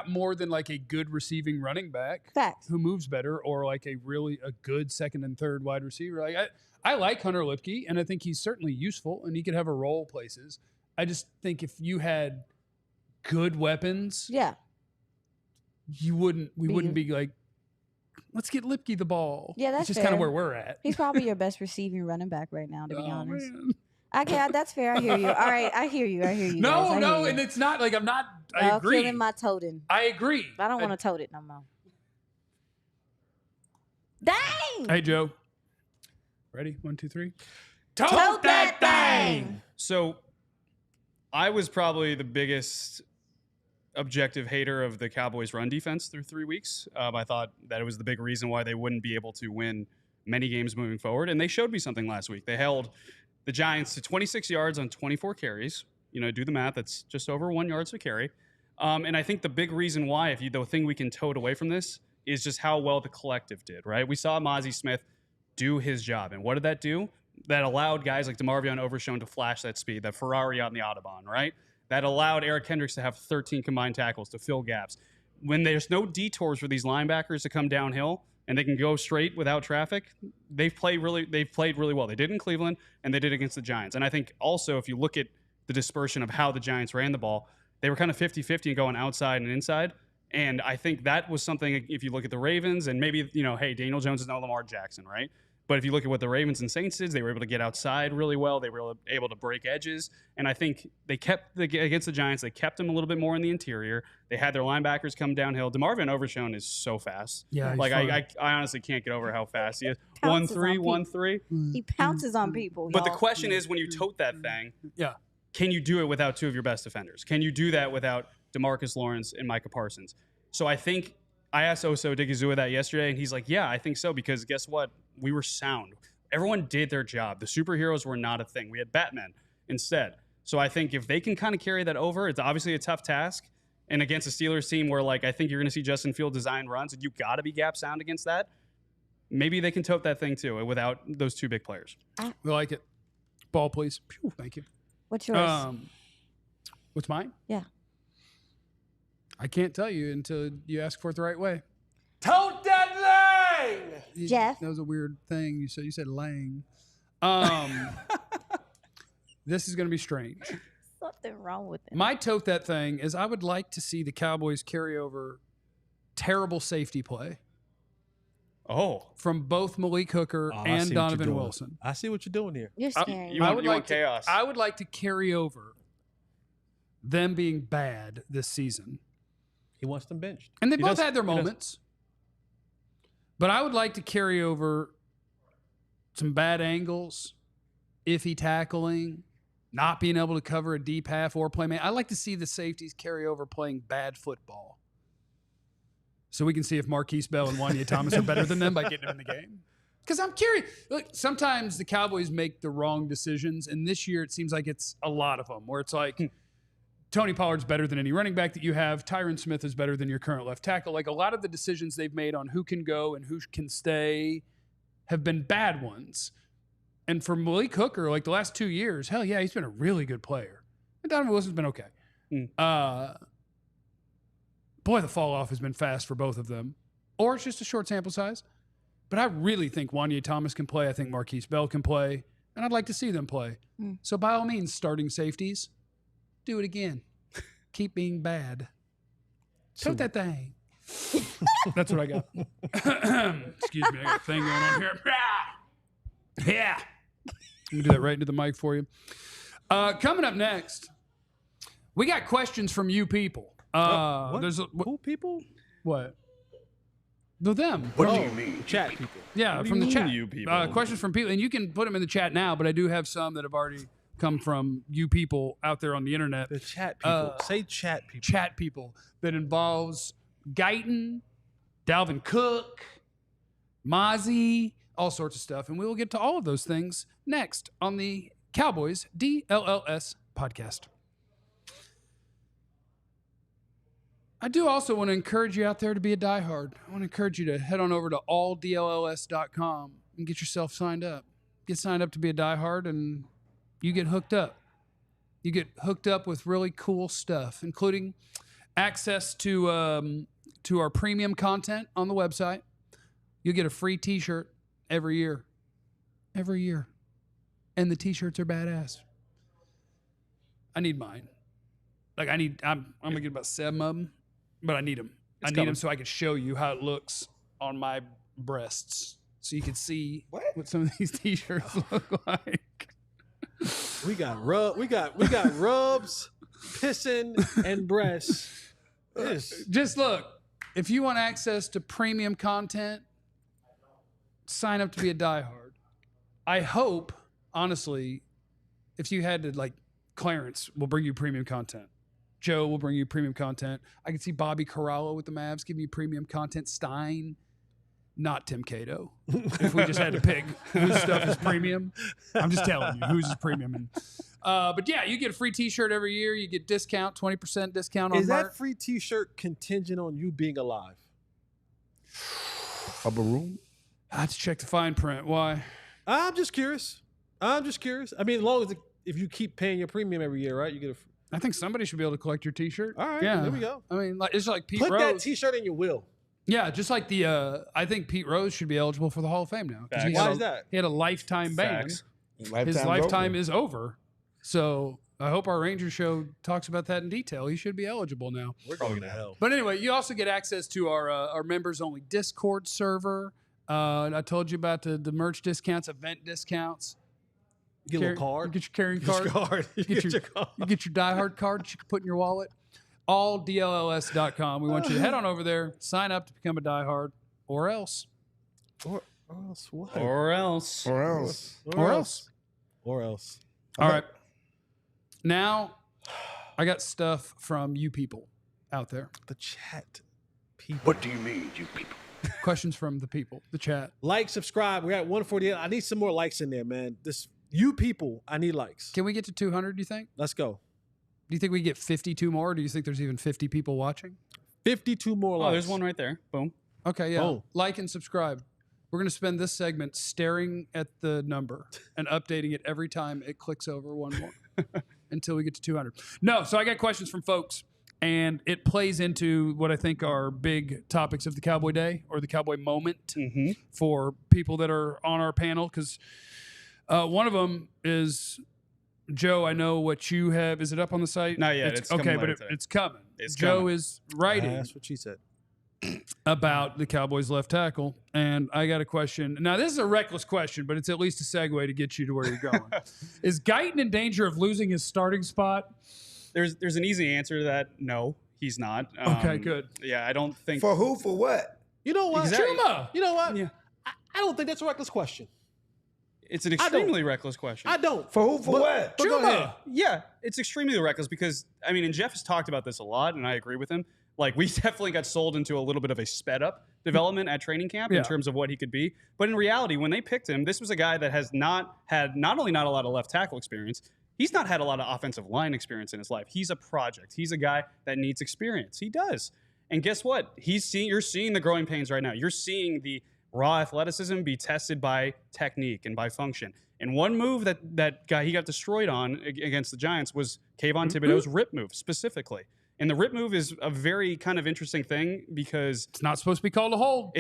more than like a good receiving running back
Facts.
who moves better, or like a good 2nd and 3rd wide receiver. Like I like Hunter Lipke, and I think he's certainly useful, and he could have a role places. I just think if you had good weapons,
Yeah.
we wouldn't be like, let's get Lipke the ball.
Yeah, that's
it's just kind of
fair.
where we're at.
He's probably your best receiving running back right now, to be
Oh,
honest.
man.
Okay, that's fair. I hear you. All right, I hear you.
No,
guys.
no, and it's not like I'm not. I agree.
Killing my toting.
I agree.
I don't want to tote it no more. Dang!
Hey, Joe. Ready? 1, 2, 3.
Tote that thing!
So, I was probably the biggest objective hater of the Cowboys' run defense through 3 weeks. I thought that it was the big reason why they wouldn't be able to win many games moving forward, and they showed me something last week. They held the Giants to 26 yards on 24 carries. You know, do the math. That's just over 1 yard per carry. And I think the big reason why, the thing we can tote away from this is just how well the collective did, right? We saw Mozzie Smith do his job. And what did that do? That allowed guys like DeMarvion Overshown to flash that speed, that Ferrari on the Autobahn, right? That allowed Eric Kendricks to have 13 combined tackles to fill gaps. When there's no detours for these linebackers to come downhill and they can go straight without traffic, they've played really well. They did in Cleveland, and they did against the Giants. And I think also if you look at the dispersion of how the Giants ran the ball, they were kind of 50-50 and going outside and inside. And I think that was something, if you look at the Ravens, and maybe, hey, Daniel Jones is no Lamar Jackson, right? But if you look at what the Ravens and Saints did, they were able to get outside really well. They were able to break edges. And I think they kept, against the Giants, they kept them a little bit more in the interior. They had their linebackers come downhill. DeMarvion Overshown is so fast.
Yeah,
like I honestly can't get over how fast he is.
Pounces
1-3,
on
1-3.
He pounces on people.
But the
y'all.
question is, when you tote that thing,
Yeah.
can you do it without two of your best defenders? Can you do that without DeMarcus Lawrence and Micah Parsons? So I think I asked Oso Odigizua that yesterday, and he's like, yeah, I think so, because guess what? We were sound. Everyone did their job. The superheroes were not a thing. We had Batman instead. So I think if they can kind of carry that over, it's obviously a tough task. And against a Steelers team where, I think you're going to see Justin Field design runs, and you got to be gap sound against that, maybe they can tote that thing too without those two big players.
We like it. Ball, please. Phew, thank you.
What's yours?
What's mine?
Yeah.
I can't tell you until you ask for it the right way.
Tote that thing!
Jeff?
That was a weird thing. You said Lang. This is going to be strange.
Something wrong with it.
My tote that thing is I would like to see the Cowboys carry over terrible safety play
Oh,
from both Malik Hooker
Oh, I see
and
what you're
Donovan
doing.
Want
I see what you're doing here.
You're scaring
you
me.
want chaos.
I would like to carry over them being bad this season.
He wants them benched.
And they
He
both
does-
had their
he does.
moments. But I would like to carry over some bad angles, iffy tackling, not being able to cover a deep half or play man. I like to see the safeties carry over playing bad football. so we can see if Marquise Bell and Wanya Thomas are better than them by getting them in the game. Because I'm curious. Look, sometimes the Cowboys make the wrong decisions, and this year it seems like it's a lot of them, where it's like Tony Pollard's better than any running back that you have. Tyron Smith is better than your current left tackle. Like, a lot of the decisions they've made on who can go and who can stay have been bad ones. And for Malik Hooker, like the last 2 years, hell yeah, he's been a really good player. And Donovan Wilson's been okay. Boy, the fall off has been fast for both of them. Or it's just a short sample size. But I really think Wanya Thomas can play. I think Marquise Bell can play. And I'd like to see them play. So by all means, starting safeties, do it again. Keep being bad. Tote that thing. That's what I got. Excuse me, I got a thing going on here. Yeah. Let me do that right into the mic for you. Coming up next, we got questions from you people.
What?
There's
Who people?
What? Them.
What do you mean? Chat people.
Yeah, from the chat.
You people?
Questions from people, and you can put them in the chat now, but I do have some that have already come from you people out there on the internet.
The chat people. Say chat people.
Chat people that involves Guyton, Dalvin Cook, Mozzie, all sorts of stuff. And we will get to all of those things next on the Cowboys DLLS podcast. I do also want to encourage you out there to be a diehard. I want to encourage you to head on over to alldlls.com and get yourself signed up. Get signed up to be a diehard, and you get hooked up. You get hooked up with really cool stuff, including access to our premium content on the website. You'll get a free T-shirt every year. Every year. And the T-shirts are badass. I need mine. Like, I'm going to get about 7 of them. But I need them. I need them so I can show you how it looks on my breasts, so you can see what some of these T-shirts look like.
We got rubs, pissing, and breasts.
Just look. If you want access to premium content, sign up to be a diehard. I hope, honestly, if you had to, like, Clarence will bring you premium content. Joe will bring you premium content. I can see Bobby Corralo with the Mavs giving you premium content. Stein, not Tim Cato. If we just had to pick whose stuff is premium, I'm just telling you whose is premium. And, but yeah, you get a free T-shirt every year. You get discount, 20% discount on
Is
merch.
that free T-shirt contingent on you being alive?
A room?
I have to check the fine print. Why?
I'm just curious. I mean, as long as if you keep paying your premium every year, right? You get a.
I think somebody should be able to collect your T-shirt.
All right,
yeah.
there we go.
I mean, like, it's like Pete
Put
Rose.
that T-shirt in your will.
Yeah, just like the. I think Pete Rose should be eligible for the Hall of Fame now.
Why is that?
He had a lifetime ban.
Facts.
His lifetime is over. So I hope our Ranger show talks about that in detail. He should be eligible now.
We're going to hell.
But anyway, you also get access to our members only Discord server. I told you about the merch discounts, event discounts.
You get a little card.
You get your carrying card. You get your diehard card that you can put in your wallet. AllDLLS.com. We want you to head on over there, sign up to become a diehard, or else.
Or else what?
Or else.
All right. Now, I got stuff from you people out there.
The chat people.
What do you mean, you people?
Questions from the people, the chat.
Like, subscribe. We're at 148. I need some more likes in there, man. You people, I need likes.
Can we get to 200, do you think?
Let's go.
Do you think we get 52 more? Or do you think there's even 50 people watching?
52 more likes.
Oh, there's one right there. Boom.
Okay, yeah.
Boom.
Like and subscribe. We're going to spend this segment staring at the number and updating it every time it clicks over one more until we get to 200. No, so I got questions from folks, and it plays into what I think are big topics of the Cowboy Day or the Cowboy Moment for people that are on our panel, because one of them is, Joe, I know what you have. Is it up on the site?
Not yet. It's
okay,
coming
but it's coming.
It's
Joe
coming.
is writing.
That's what she said.
About the Cowboys left tackle. And I got a question. Now, this is a reckless question, but it's at least a segue to get you to where you're going. Is Guyton in danger of losing his starting spot?
There's an easy answer to that. No, he's not.
Okay, good.
Yeah, I don't think.
For who? For what?
You know what?
Exactly.
Chuma!
You know what?
Yeah.
I don't think that's a reckless question.
It's an extremely reckless question.
I don't.
For who? For what?
But go ahead.
Yeah, it's extremely reckless because, I mean, and Jeff has talked about this a lot, and I agree with him. Like, we definitely got sold into a little bit of a sped up development at training camp in terms of what he could be. But in reality, when they picked him, this was a guy that has not only not a lot of left tackle experience, he's not had a lot of offensive line experience in his life. He's a project. He's a guy that needs experience. He does. And guess what? You're seeing the growing pains right now. You're seeing the raw athleticism be tested by technique and by function. And one move that guy he got destroyed on against the Giants was Kayvon Thibodeau's rip move specifically. And the rip move is a very kind of interesting thing because
It's not supposed to be called a hold.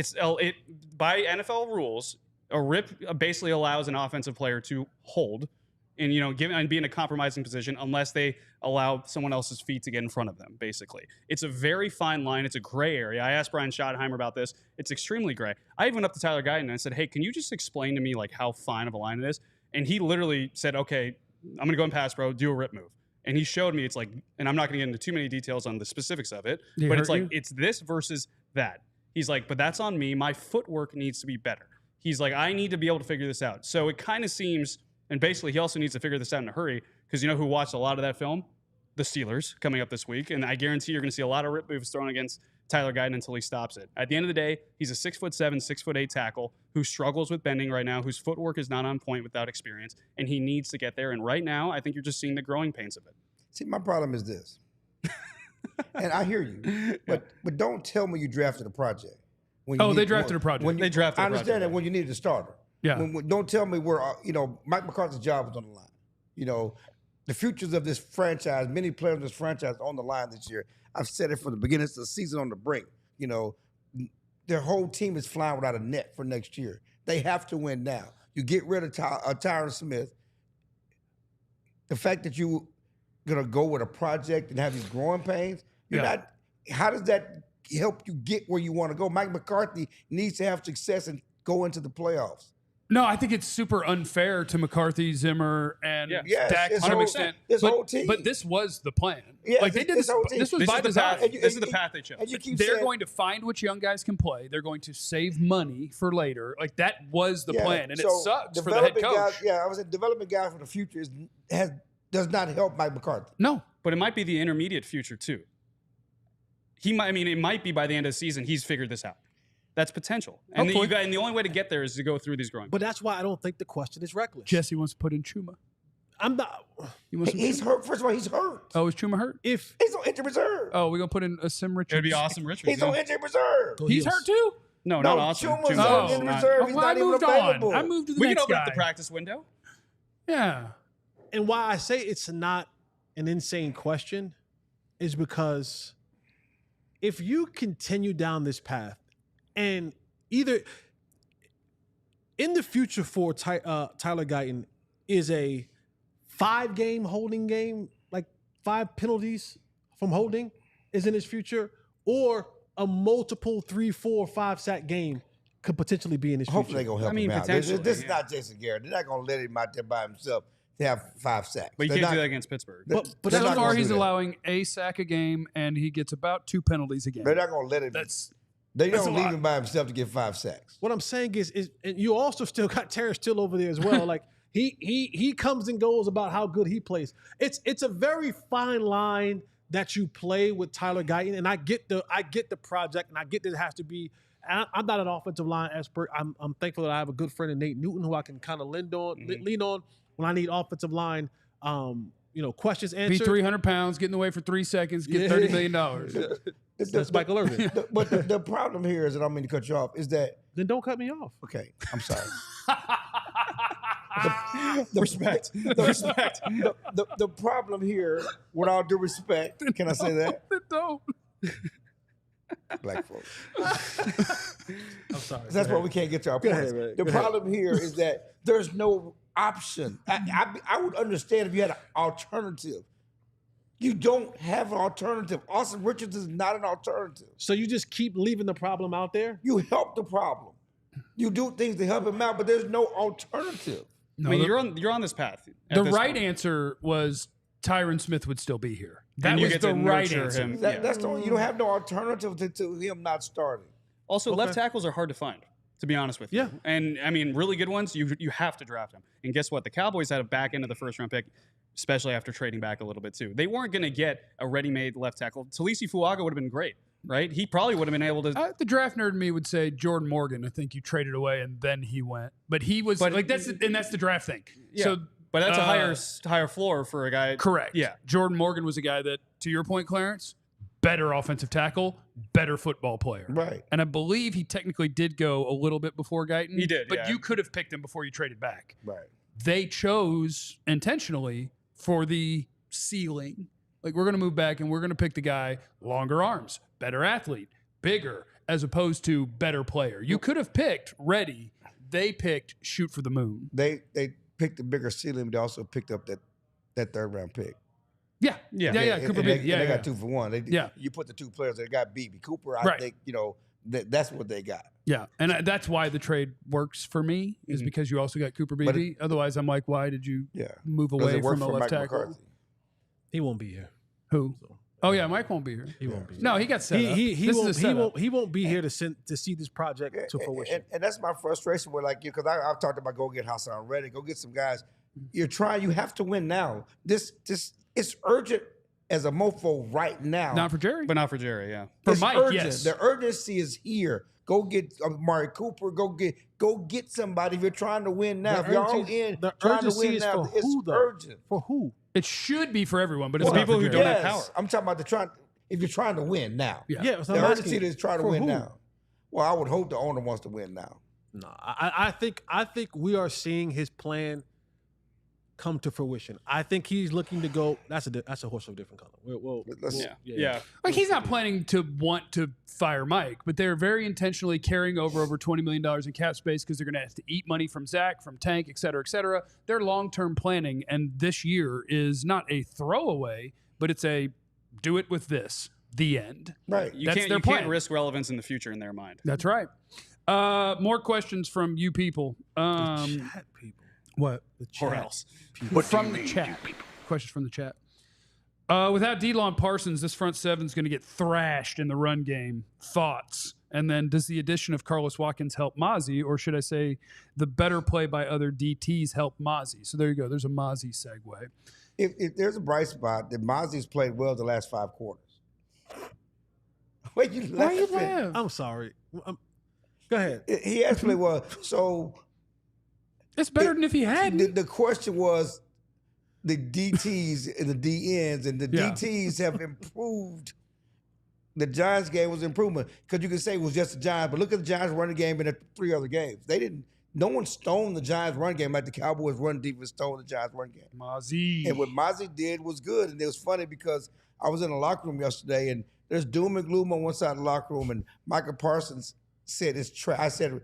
By NFL rules, a rip basically allows an offensive player to hold and be in a compromising position unless they allow someone else's feet to get in front of them. Basically, it's a very fine line. It's a gray area. I asked Brian Schottenheimer about this. It's extremely gray. I even went up to Tyler Guyton and I said, "Hey, can you just explain to me like how fine of a line it is?" And he literally said, "Okay, I'm going to go in pass pro, do a rip move." And he showed me, it's like, and I'm not going to get into too many details on the specifics of it, but it's like, it's this versus that. He's like, but that's on me. My footwork needs to be better. He's like, I need to be able to figure this out. So it kind of seems, and basically he also needs to figure this out in a hurry because you know who watched a lot of that film? The Steelers coming up this week. And I guarantee you're going to see a lot of rip moves thrown against Tyler Guyton until he stops it. At the end of the day, he's a 6'7", 6'8" tackle who struggles with bending right now, whose footwork is not on point without experience, and he needs to get there. And right now, I think you're just seeing the growing pains of it.
See, my problem is this, and I hear you, but don't tell me you drafted a project.
They drafted a project.
They drafted
I
a
understand
project,
that when you needed a starter.
Yeah.
Don't tell me where Mike McCarthy's job was on the line. The futures of this franchise, many players in this franchise on the line this year. I've said it from the beginning of the season on the brink. Their whole team is flying without a net for next year. They have to win now. You get rid of Tyron Smith. The fact that you going to go with a project and have these growing pains, how does that help you get where you want to go? Mike McCarthy needs to have success and go into the playoffs.
No, I think it's super unfair to McCarthy, Zimmer, and Dak to some extent.
This whole team.
But this was the plan.
Yeah,
like they did this was by design.
This is the path they chose.
They're going to find which young guys can play. They're going to save money for later. Like that was the plan, and it sucks for the head coach.
I was a development guy for the future does not help Mike McCarthy.
No,
but it might be the intermediate future too. It might be by the end of the season he's figured this out. That's potential. And the only way to get there is to go through these growing.
But that's why I don't think the question is reckless.
Jesse wants to put in Chuma.
I'm not.
He's hurt. First of all, he's hurt.
Oh, is Chuma hurt?
He's on injured reserve.
Oh, we're going to put in a Sim Richards.
It'd be Awesome Richards.
He's on injured reserve.
He's hurt too?
No, not Awesome.
Chuma's on injured reserve. He's not even available.
I moved to the
we
next
can open
guy.
up the practice window.
Yeah.
And why I say it's not an insane question is because if you continue down this path and either in the future for Tyler Guyton is a 5-game holding game, like 5 penalties from holding is in his future, or a multiple 3, 4, 5 sack game could potentially be in his future.
Hopefully they're going to help him out. This is
yeah.
not Jason Garrett. They're not going to let him out there by himself to have 5 sacks.
But you can't do that against Pittsburgh.
But
so
that's
far he's allowing a sack a game, and he gets about 2 penalties a game.
They're not going to let him. They don't leave him by himself to get 5 sacks.
What I'm saying is and you also still got Terrence Steele over there as well. Like he comes and goes about how good he plays. It's a very fine line that you play with Tyler Guyton, and I get the project, and I get that it has to be. I'm not an offensive line expert. I'm thankful that I have a good friend in Nate Newton who I can kind of lean on when I need offensive line. Questions answered.
Be 300 pounds, get in the way for 3 seconds, get $30 million.
That's Michael Irvin.
But the problem here is, and I don't mean to cut you off, is that
then don't cut me off.
Okay, I'm sorry.
Respect.
The problem here, with all due respect, can I say that?
Don't.
Black folks.
I'm sorry.
That's why we can't get to our points. The problem here is that there's no option. I would understand if you had an alternative. You don't have an alternative. Austin Richards is not an alternative.
So you just keep leaving the problem out there?
You help the problem. You do things to help him out, but there's no alternative.
No,
you're on this path.
The right answer was Tyron Smith would still be here. That was the right answer.
That's the only, you don't have no alternative to him not starting.
Also, left tackles are hard to find, to be honest with you.
Yeah.
And, really good ones, you have to draft them. And guess what? The Cowboys had a back end of the first-round pick, especially after trading back a little bit, too. They weren't going to get a ready-made left tackle. Talisi Fuaga would have been great. right? He probably would have been able to.
The draft nerd in me would say Jordan Morgan. I think you traded away and then he went, but he was like that's the draft thing.
Yeah,
So,
but that's a higher floor for a guy.
correct.
Yeah.
Jordan Morgan was a guy that, to your point, Clarence, better offensive tackle, better football player.
Right.
And I believe he technically did go a little bit before Guyton.
He did,
but
yeah.
you could have picked him before you traded back.
Right.
They chose intentionally for the ceiling. Like, we're going to move back and we're going to pick the guy longer arms, better athlete, bigger, as opposed to better player. You could have picked ready. They picked shoot for the moon.
They picked the bigger ceiling, but they also picked up that third round pick.
Yeah.
Yeah.
Cooper
and
Beebe.
they got 2 for 1.
Yeah.
You put the 2 players, they got Beebe. Cooper, I
Right.
think, that's what they got.
Yeah. And that's why the trade works for me, is because you also got Cooper Beebe. Otherwise, I'm like, why did you move
Does
away
it work
from a
for
left
Mike
tackle?
McCarthy?
He won't be here.
Who? Oh, yeah, Mike won't be here.
He won't be here.
No, he got set up.
He won't be here to see this project to fruition.
And that's my frustration with because I've talked about go get Hassan Reddick, go get some guys. You have to win now. This it's urgent as a mofo right now.
Not for Jerry.
But not for Jerry, yeah.
For
It's
Mike,
urgent.
yes.
The urgency is here. Go get Amari Cooper. Go get somebody if you're trying to win now. If you're all in
the
trying to
urgency
win
is
now,
for
it's
who, though?
urgent.
For who?
It should be for everyone, but it's
Well,
not
people
for
who
Jerry.
don't have power.
I'm talking about if you're trying to win now.
Yeah.
So
The
I'm
urgency
asking,
is trying to
for
win
who?
now. Well, I would hope the owner wants to win now.
No, I think we are seeing his plan come to fruition. I think he's looking to go. That's a horse of a different color.
Yeah.
Like, he's not planning to want to fire Mike, but they're very intentionally carrying over $20 million in cap space because they're going to have to eat money from Zach, from Tank, et cetera, et cetera. They're long-term planning, and this year is not a throwaway, but it's a do it with this, the end.
Right.
You
That's
can't
their
you can't
plan.
risk relevance in the future in their mind.
That's right. More questions from you people.
Chat people.
What?
The chat.
Or else.
From the chat. Questions from the chat. Without D-Law and Parsons, this front seven is going to get thrashed in the run game. Thoughts? And then does the addition of Carlos Watkins help Mozzie, or should I say the better play by other DTs help Mozzie? So there you go. There's a Mozzie segue.
If there's a bright spot, that Mozzie's played well the last 5 quarters. Why you laughing?
I'm sorry. Go ahead.
He has played well. So
It's better than if he hadn't.
the question was the DTs and the DNs, and the DTs have improved. The Giants game was improvement because you can say it was just the Giants, but look at the Giants running game in the 3 other games. No one stoned the Giants run game like the Cowboys run defense stoned the Giants run game.
Mozzie.
And what Mozzie did was good. And it was funny because I was in the locker room yesterday and there's doom and gloom on one side of the locker room, and Micah Parsons said I said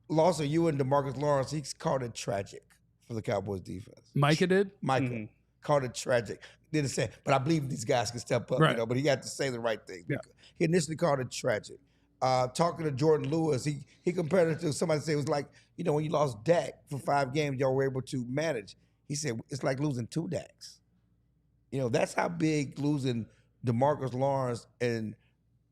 loss of you and DeMarcus Lawrence, he called it tragic for the Cowboys defense.
Micah did?
Micah called it tragic. Didn't say, but I believe these guys can step up,
Right.
but he had to say the right thing.
Yeah.
He initially called it tragic. Talking to Jordan Lewis, he compared it to somebody say it was like, when you lost Dak for 5 games, y'all were able to manage. He said, it's like losing 2 Daks. That's how big losing DeMarcus Lawrence and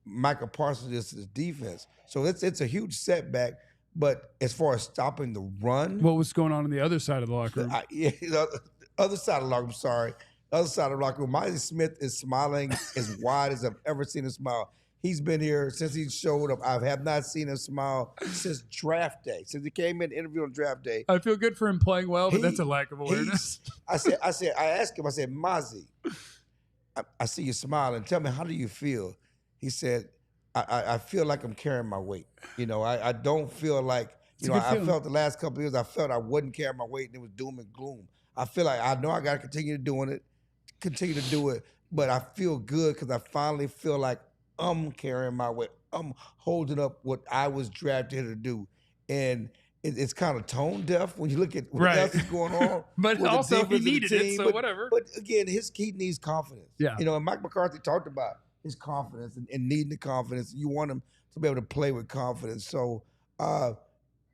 Micah Parsons is to the defense. So it's a huge setback. But as far as stopping the run,
What was going on the other side of the locker room?
the other side of the locker room, sorry. The other side of the locker room, Miley Smith is smiling as wide as I've ever seen him smile. He's been here since he showed up. I have not seen him smile since draft day. Since he came in to interview on draft day.
I feel good for him playing well, but that's a lack of awareness.
I asked him, Mozzie, I see you smiling. Tell me, how do you feel? He said, I feel like I'm carrying my weight. I don't feel like, I felt the last couple of years, I felt I wasn't carrying my weight and it was doom and gloom. I feel like I know I got to continue to do it, but I feel good because I finally feel like I'm carrying my weight. I'm holding up what I was drafted to do. And it's kind of tone deaf when you look at what else is going on.
But
with the
also he
defense of the
needed it,
team.
so whatever.
But again, he needs confidence.
Yeah.
And Mike McCarthy talked about his confidence and needing the confidence. You want him to be able to play with confidence. So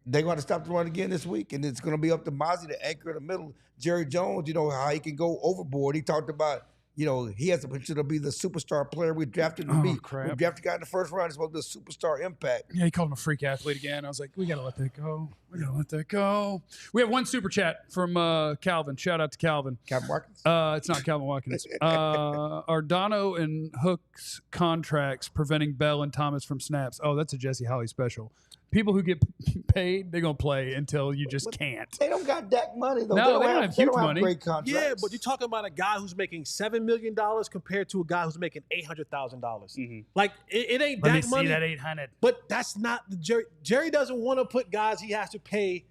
they're going to stop the run again this week, and it's going to be up to Mozzie to anchor in the middle. Jerry Jones, how he can go overboard. He talked about, he has the potential to be the superstar player we drafted him to be.
Crap.
We drafted a guy in the first round. He's supposed to be a superstar impact.
Yeah, he called him a freak athlete again. I was like, we got to let that go. We're going to let that go. We have one super chat from Calvin. Shout out to Calvin.
Calvin Watkins?
It's not Calvin Watkins. Are Dono and Hook's contracts preventing Bell and Thomas from snaps? Oh, that's a Jesse Holly special. People who get paid, they're going to play until you just can't.
They don't got Dak money, though.
No, they don't have huge money.
Great contracts.
Yeah, but you're talking about a guy who's making $7 million compared to a guy who's making $800,000. Like, it ain't
Let me
Dak money.
see that 800.
But that's not the Jerry. Jerry doesn't want to put guys he has to pay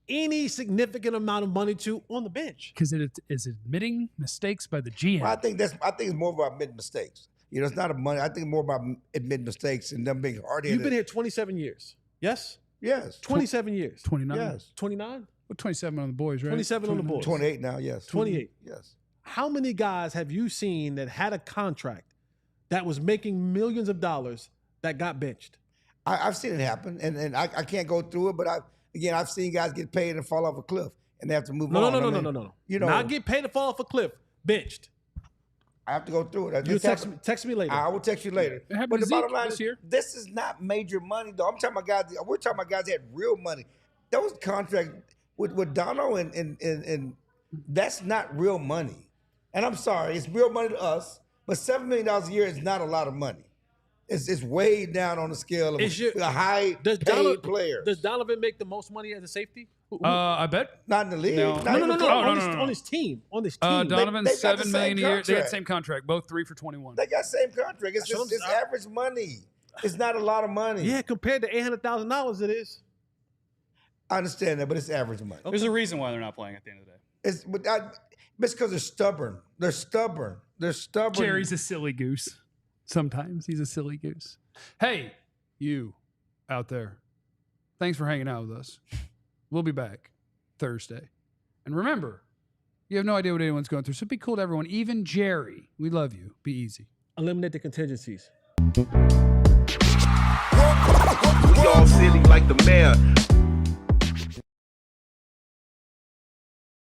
any significant amount of money to on the bench.
Because it is admitting mistakes by the GM.
Well, I think it's more about admitting mistakes. You know, it's not a money. I think more about admitting mistakes and them being hard-headed.
You've been here 27 years. Yes?
Yes.
27 years.
29.
Yes.
29?
Well, 27 on the boys, right?
27 on the boys.
28 now, yes.
28.
Yes.
How many guys have you seen that had a contract that was making millions of dollars that got benched?
I've seen it happen, and I can't go through it, but I've seen guys get paid and fall off a cliff, and they have to move on.
No.
You know,
not get paid to fall off a cliff, benched.
I have to go through it.
You text me later.
I will text you later.
It happened
But
to
the bottom
Zeke
line
this
is,
year.
this is not major money, though. We're talking about guys that had real money. Those contracts with Dono and that's not real money. And I'm sorry, it's real money to us, but $7 million a year is not a lot of money. It's way down on the scale of a high-paid player.
Does Donovan make the most money as a safety?
I bet.
Not in the league.
No.
On his team.
Donovan's
They got the
$7
same
million a year. They had
contract.
same contract, both 3 for 21.
They got same contract. It's just average money. It's not a lot of money.
Yeah, compared to $800,000, it is.
I understand that, but it's average money.
There's a reason why they're not playing at the end of the day.
It's because they're stubborn. They're stubborn.
Jerry's a silly goose. Sometimes he's a silly goose. Hey, you out there. Thanks for hanging out with us. We'll be back Thursday. And remember, you have no idea what anyone's going through, so be cool to everyone, even Jerry. We love you. Be easy.
Eliminate the contingencies.
We all silly like the mayor.